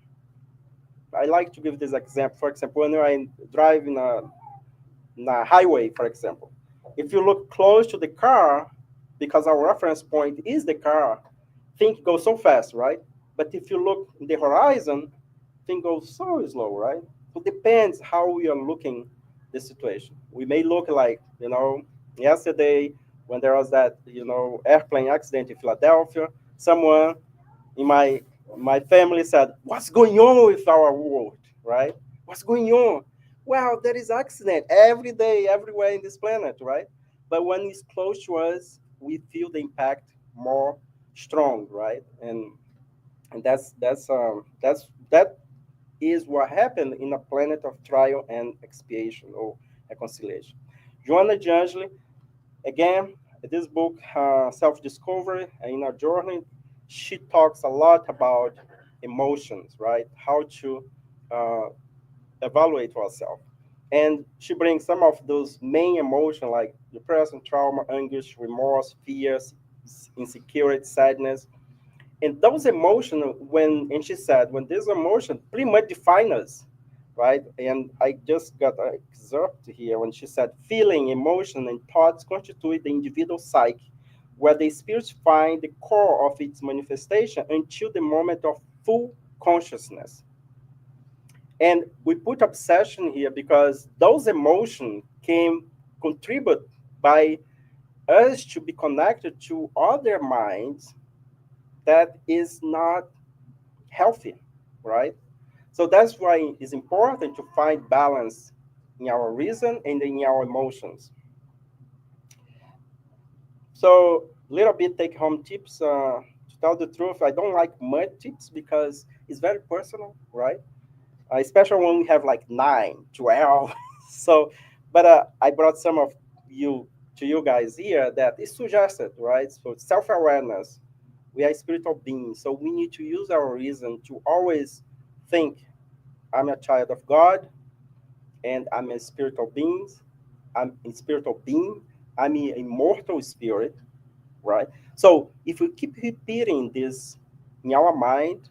I like to give this example. For example, when I drive in a highway, for example, if you look close to the car, because our reference point is the car, things go so fast, right? But if you look in the horizon, things go so slow, right? So it depends how we are looking the situation. We may look like, yesterday when there was that, airplane accident in Philadelphia, someone in my family said, "What's going on with our world?" Right? What's going on? Well, there is accident every day, everywhere in this planet, right? But when it's close to us, we feel the impact more strong, right? And that is what happened in a planet of trial and expiation or reconciliation. Joanna de Angeli, again, this book, Self Discovery, in our journey, she talks a lot about emotions, right? How to uh, evaluate ourselves. And she brings some of those main emotions like depression, trauma, anguish, remorse, fears, insecurity, sadness. And those emotions, and she said, when this emotion pretty much define us, right? And I just got excerpt here when she said, feeling, emotion, and thoughts constitute the individual psyche, where the spirit find the core of its manifestation until the moment of full consciousness. And we put obsession here because those emotions can contribute by us to be connected to other minds that is not healthy, right? So that's why it's important to find balance in our reason and in our emotions. So little bit take home tips. To tell the truth, I don't like much tips because it's very personal, right? Especially when we have like 9, 12. So, but I brought some of you to you guys here that is suggested, right? So self-awareness. We are spiritual beings, so we need to use our reason to always think, I'm a child of God, and I'm a spiritual being. I'm a spiritual being. I'm an immortal spirit, right? So if we keep repeating this in our mind,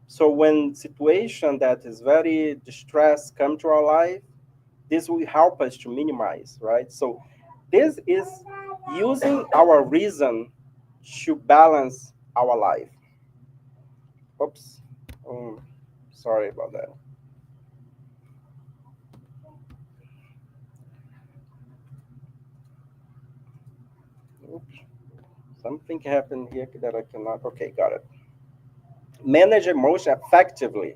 so when situation that is very distress come to our life, this will help us to minimize, right? So this is using our reason to balance our life. Oops. Um, Sorry about that. Oops. Something happened here that I cannot. Okay, got it. Manage emotion effectively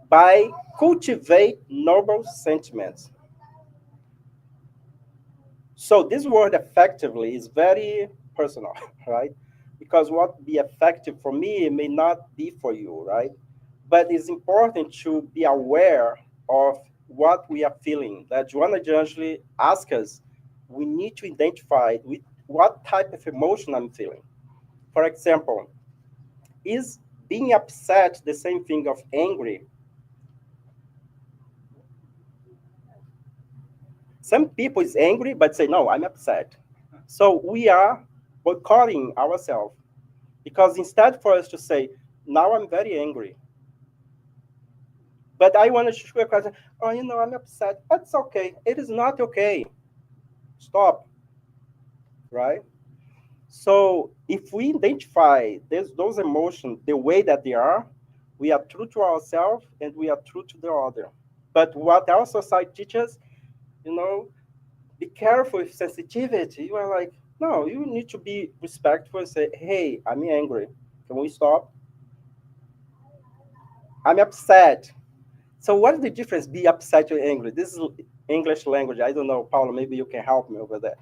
by cultivate noble sentiments. So this word effectively is very personal, right? Because what be effective for me may not be for you, right? But it's important to be aware of what we are feeling. That Joanna generally asks us, we need to identify with what type of emotion I'm feeling. For example, is being upset the same thing of angry? Some people is angry but say, no, I'm upset. So we are boycotting ourselves because instead for us to say, now I'm very angry, but I want to shoot a question, oh, I'm upset. That's okay. It is not okay. Stop, right? So if we identify those emotions the way that they are, we are true to ourselves and we are true to the other. But what our society teaches, you know, be careful with sensitivity. You are like, no, you need to be respectful and say, hey, I'm angry. Can we stop? I'm upset. So what is the difference be upset or angry? This is English language. I don't know, Paulo, maybe you can help me over there.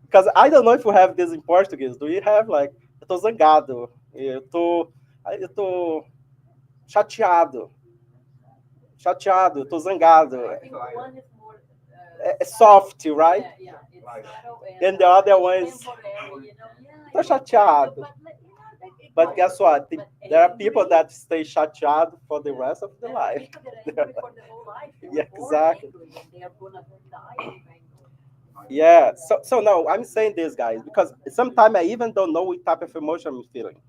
Because I don't know if you have this in Portuguese. Do you have like, eu tô zangado, eu tô chateado, chateado, eu tô zangado. I think one is more Soft, right? yeah, it's subtle And the other one is, temporary, Yeah, tô chateado. But guess what? There are people that stay chateado for the rest of their life. People that are angry for the whole life. They Yeah, were born exactly. angry and they are gonna die of anger. Yeah. So no, I'm saying this, guys, because sometimes I even don't know what type of emotion I'm feeling,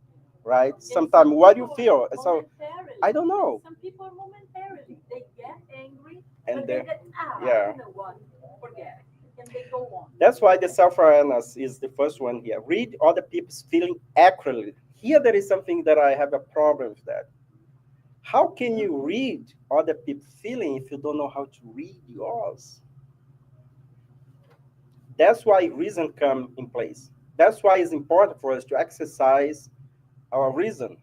right? And Sometimes some what you people feel. So momentarily. I don't know. Some people momentarily they get angry, And but they, then yeah. you know what? Forget it, and they go on. That's why the self-awareness is the first one here. Read other people's feeling accurately. Here there is something that I have a problem with that. How can you read other people's feeling if you don't know how to read yours? That's why reason come in place. That's why it's important for us to exercise our reason,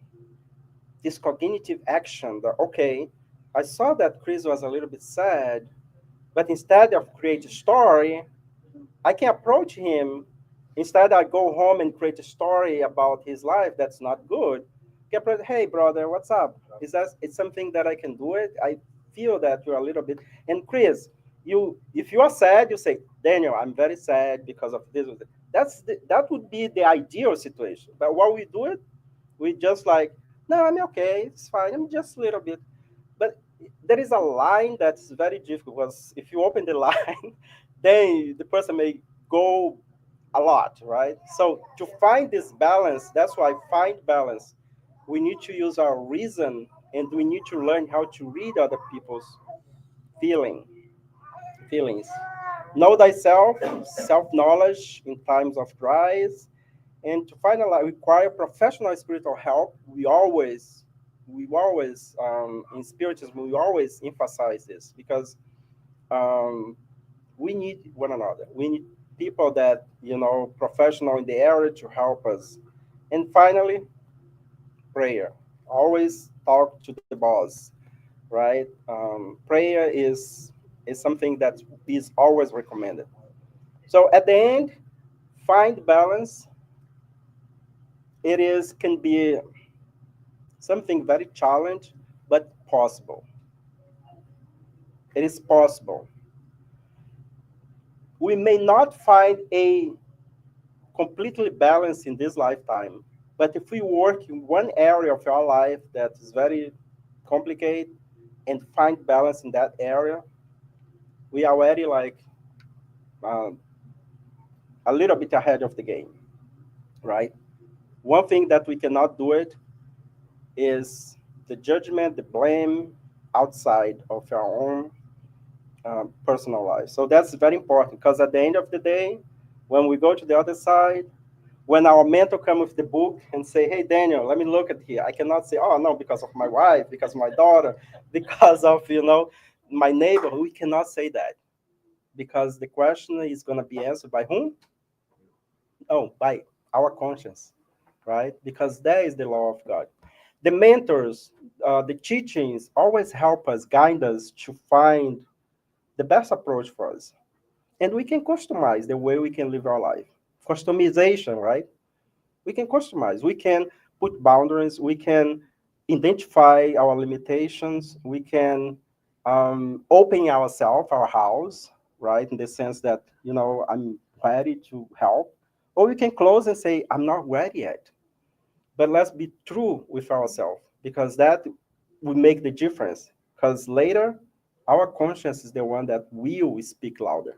this cognitive action that, okay, I saw that Chris was a little bit sad, but instead of create a story, I can approach him. Instead, I go home and create a story about his life that's not good. Get, hey, brother, what's up? Is that it's something that I can do it? I feel that you're a little bit. And Chris, if you are sad, you say, Daniel, I'm very sad because of this. That would be the ideal situation. But while we do it, we just like, no, I'm okay. It's fine. I'm just a little bit. But there is a line that's very difficult because if you open the line, then the person may go a lot, right? So to find this balance, that's why find balance. We need to use our reason, and we need to learn how to read other people's feeling feelings. Know thyself, self-knowledge in times of crisis, and to finalize, require professional spiritual help. We always in spiritism, we always emphasize this because um, we need one another. We need people that professional in the area to help us. And finally, prayer. Always talk to the boss, right? Prayer is something that is always recommended. So at the end, find balance. It is can be something very challenging, but possible. It is possible. We may not find a completely balanced in this lifetime, but if we work in one area of our life that is very complicated and find balance in that area, we are already like uh, a little bit ahead of the game, right? One thing that we cannot do it is the judgment, the blame outside of our own personal life. So that's very important because at the end of the day, when we go to the other side, when our mentor come with the book and say, "Hey, Daniel, let me look at here," I cannot say, "Oh no, because of my wife, because of my daughter, because of my neighbor." We cannot say that because the question is going to be answered by whom? Oh, by our conscience, right? Because that is the law of God. The mentors, the teachings always help us, guide us to find the best approach for us. And we can customize the way we can live our life. Customization, right? We can customize. We can put boundaries. We can identify our limitations. We can open ourselves, our house, right? In the sense that, I'm ready to help. Or we can close and say, I'm not ready yet. But let's be true with ourselves because that will make the difference. Because later, our conscience is the one that will speak louder.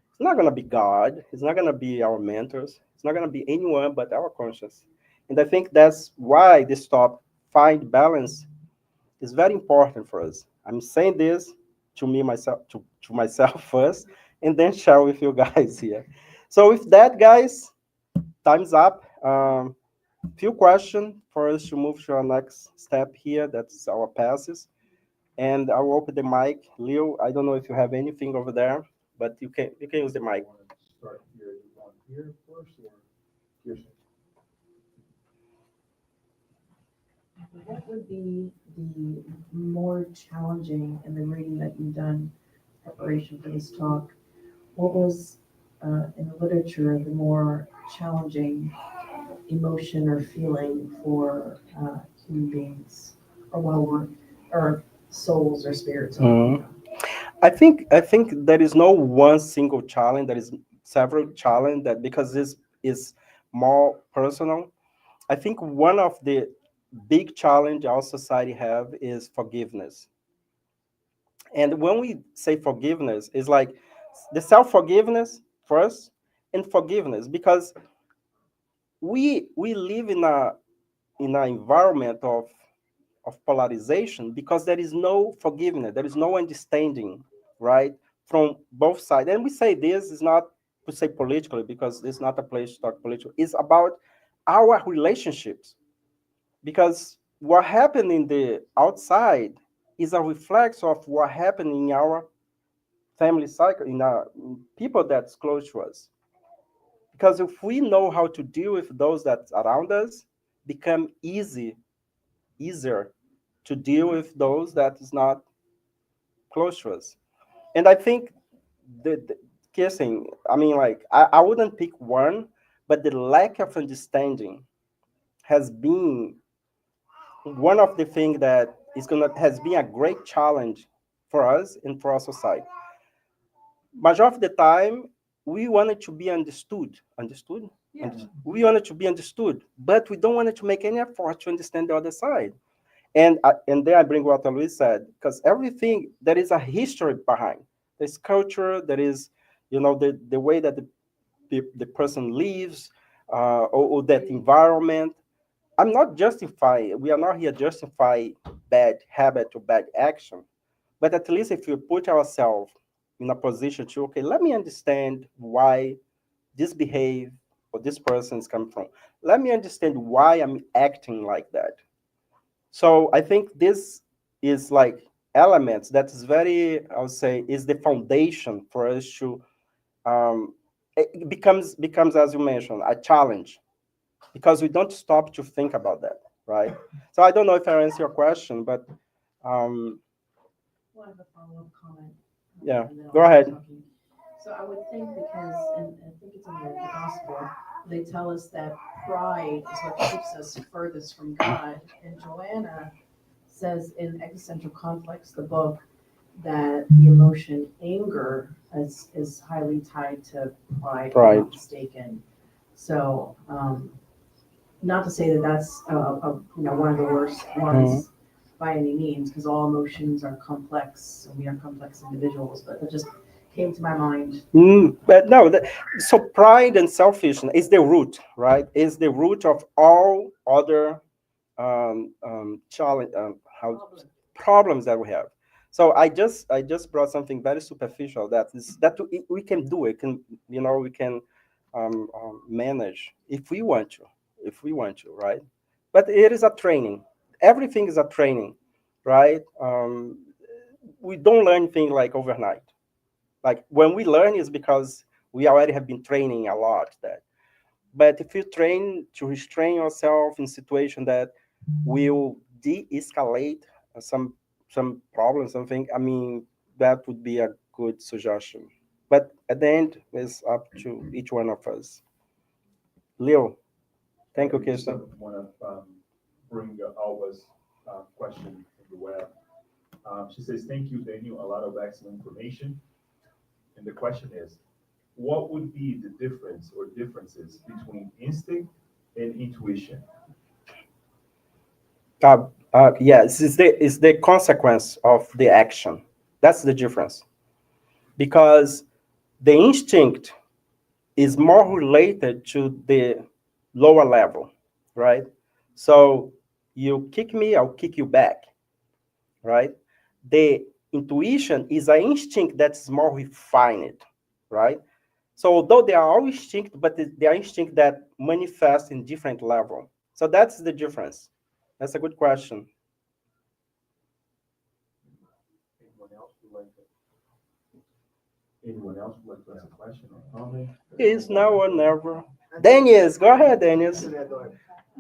It's not going to be God. It's not going to be our mentors. It's not going to be anyone but our conscience. And I think that's why this top find balance is very important for us. I'm saying this to me myself to myself first, and then share with you guys here. So with that, guys, time's up. Few questions for us to move to our next step here. That's our passes. And I will open the mic. Leo, I don't know if you have anything over there, but you can use the mic. Want to start here, you want here first or here? What would be the more challenging in the reading that you've done, preparation for this talk? What was in the literature the more challenging emotion or feeling for human beings, or while we're, or souls or spirits? Mhm. I think there is no one single challenge. There is several challenge that because this is more personal. I think one of the big challenge our society have is forgiveness. And when we say forgiveness, it's like the self forgiveness first and forgiveness because we live in an environment of polarization because there is no forgiveness, there is no understanding, right, from both sides. And we say this is not to say politically because it's not a place to talk political. It's about our relationships because what happened in the outside is a reflex of what happened in our family cycle, in our people that's close to us. Because if we know how to deal with those that around us, become easier to deal with those that is not close to us. And I think the kissing, I mean, like, I wouldn't pick one, but the lack of understanding has been one of the things that has been a great challenge for us and for our society. Majority of the time, we wanted to be understood. Yeah. We wanted to be understood, but we don't want to make any effort to understand the other side. And then I bring what Luis said, because everything there is a history behind. There's culture, there is, the way that the the person leaves, or that environment. I'm not justifying, we are not here justify bad habit or bad action, but at least if we put ourselves in a position to, okay, let me understand why this behave or this person is coming from. Let me understand why I'm acting like that. So I think this is like elements that is very, I would say, is the foundation for us to it becomes as you mentioned a challenge because we don't stop to think about that, right? So I don't know if I answer your question, but um, Well, I have a follow-up comment. Yeah, and then I'll go stop ahead. talking. So I would think because, and I think it's in the gospel, they tell us that pride is what keeps us furthest from God. And Joanna says in Existential Conflicts, the book, that the emotion anger is highly tied to pride, if I'm Pride. not mistaken. So, not to say that that's one of the worst ones by any means, because all emotions are complex and we are complex individuals. But it just came to my mind. But no, so pride and selfishness is the root, right? Is the root of all other challenge, how problems that we have. So I just brought something very superficial that is that we can do it. Can we can manage if we want to, right? But it is a training. Everything is a training, right? We don't learn things like overnight. Like when we learn is because we already have been training a lot. That, but if you train to restrain yourself in situation that will de-escalate some some problem, something. I mean, that would be a good suggestion. But at the end, it's up to each one of us. Leo, thank you, I just Kirsten. want to bring Alba's question from the web. She says, "Thank you, Daniel. A lot of excellent information." And the question is, what would be the difference or differences between instinct and intuition? Yes, it's the consequence of the action. That's the difference. Because the instinct is more related to the lower level, right? So you kick me, I'll kick you back, right? The intuition is an instinct that's more refined, right? So although they are all instinct, but they are instinct that manifest in different level. So that's the difference. That's a good question. Anyone else would like to? Anyone else would like to ask a question or comment? Is now or never. Daniels, go ahead, Daniels.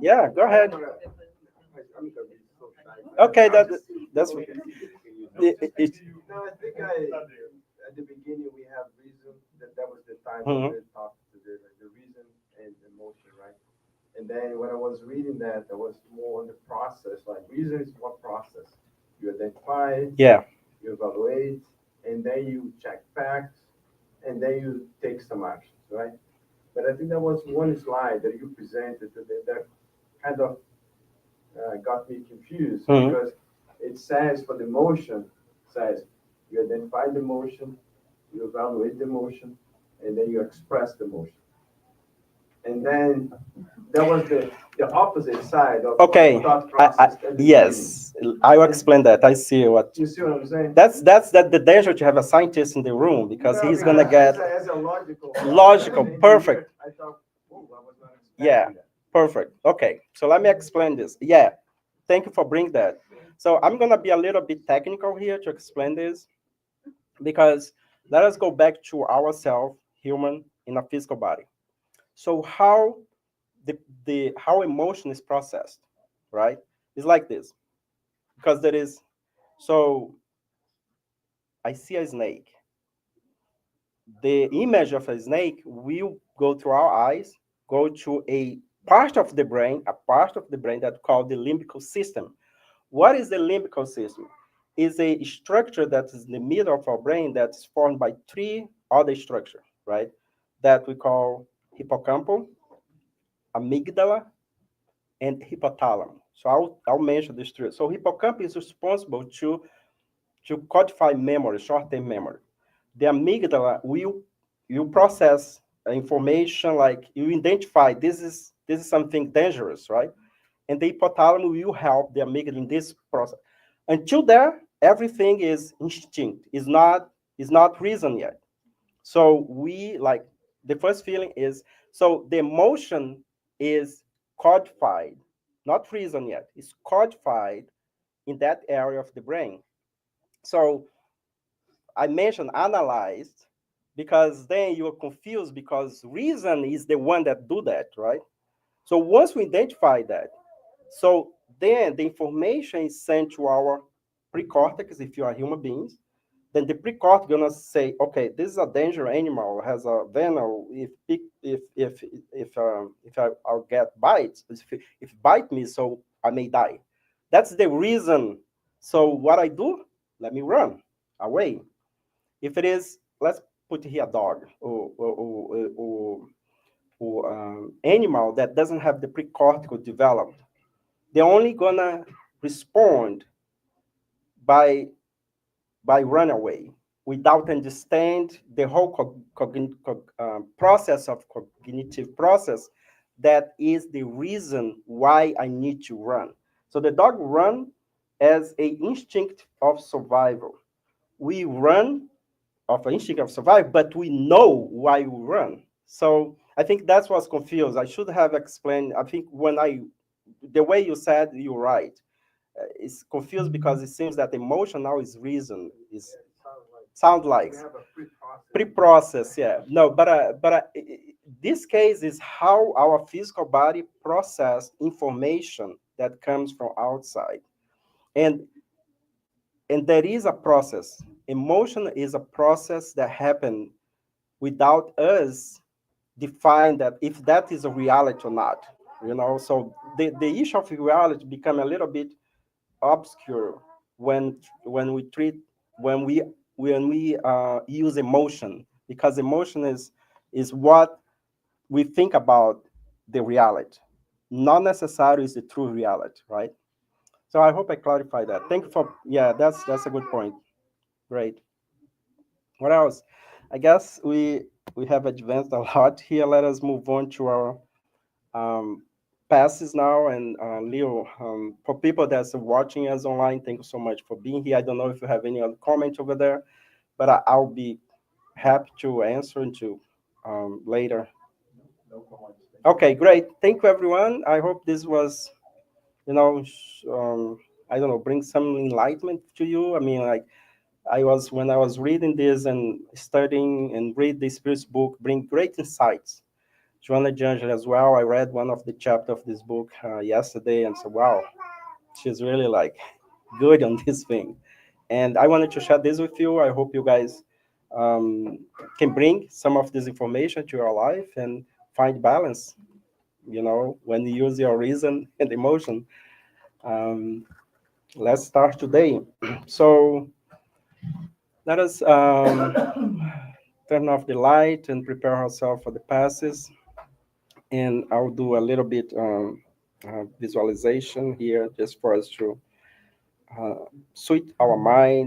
Yeah, go ahead. Okay, that's it. No, I think at the beginning we have reason, that was the time Mhm. we talked to the reason and emotion, right? And then when I was reading that, I was more on the process, like reason is what process? You identify, Yeah. you evaluate, and then you check facts, and then you take some actions, right? But I think there was one slide that you presented that kind of got me confused Mhm. because it says for the motion, says you identify the motion, you evaluate the motion, and then you express the motion. And then that was the opposite side of Okay. thought process at the beginning. Yes, I will explain that. I see what. You see what I'm saying? That's the danger to have a scientist in the room because No, he's gonna because get as a logical, perfect. I thought, oh, I was not Yeah, expecting that. perfect. Okay, so let me explain this. Yeah, thank you for bringing that. So I'm gonna be a little bit technical here to explain this because let us go back to ourselves, human in a physical body. So how the how emotion is processed, right? It's like this because there is. So I see a snake. The image of a snake will go through our eyes, go to a part of the brain that called the limbical system. What is the limbical system? It's a structure that is in the middle of our brain that's formed by three other structures, right? That we call hippocampal, amygdala, and hypothalamus. So I'll mention these three. So hippocampus is responsible to codify memory, short-term memory. The amygdala will process information, like you identify this is something dangerous, right? And the hypothalamus will help the amygdala in this process. Until there, everything is instinct, is not reason yet. So we like the first feeling is, so the emotion is codified, not reason yet. It's codified in that area of the brain. So I mentioned analyzed because then you're confused because reason is the one that do that, right? So once we identify that, so then the information is sent to our precortex if you are human beings. Then the precortex gonna say, okay, this is a danger animal, has a venom. I'll get bites, if bite me, so I may die. That's the reason. So what I do, let me run away. If it is, let's put here a dog or animal that doesn't have the precortical developed, they're only gonna respond by run away without understand the whole process of cognitive process that is the reason why I need to run. So the dog run as a instinct of survival. We run of an instinct of survival, but we know why we run. So I think that's what's confused. I should have explained. I think the way you said, you're right. It's confused because it seems that emotion now is reason. Is sound like We have a pre-process. pre-process, yeah. No, but this case is how our physical body process information that comes from outside, and there is a process. Emotion is a process that happen without us define that if that is a reality or not. So the issue of reality become a little bit obscure when we treat when we use emotion, because emotion is what we think about the reality, not necessarily is the true reality, right? So I hope I clarified that. Thank you for, yeah, that's a good point. Great. What else? I guess we have advanced a lot here. Let us move on to our um, passes now. And Leo, for people that's watching us online, thank you so much for being here. I don't know if you have any other comment over there, but I'll be happy to answer into later. No comments. Thank you. Okay, great. Thank you, everyone. I hope this was, you know, I don't know, bring some enlightenment to you. I mean, like, when I was reading this and studying and read the Spirit's book, bring great insights. Joanna Jungel as well. I read one of the chapter of this book yesterday and said, wow, she's really like good on this thing. And I wanted to share this with you. I hope you guys um, can bring some of this information to your life and find balance, when you use your reason and emotion. Um, let's start today. So let us turn off the light and prepare ourselves for the passes. And I'll do a little bit visualization here just for us to suit our mind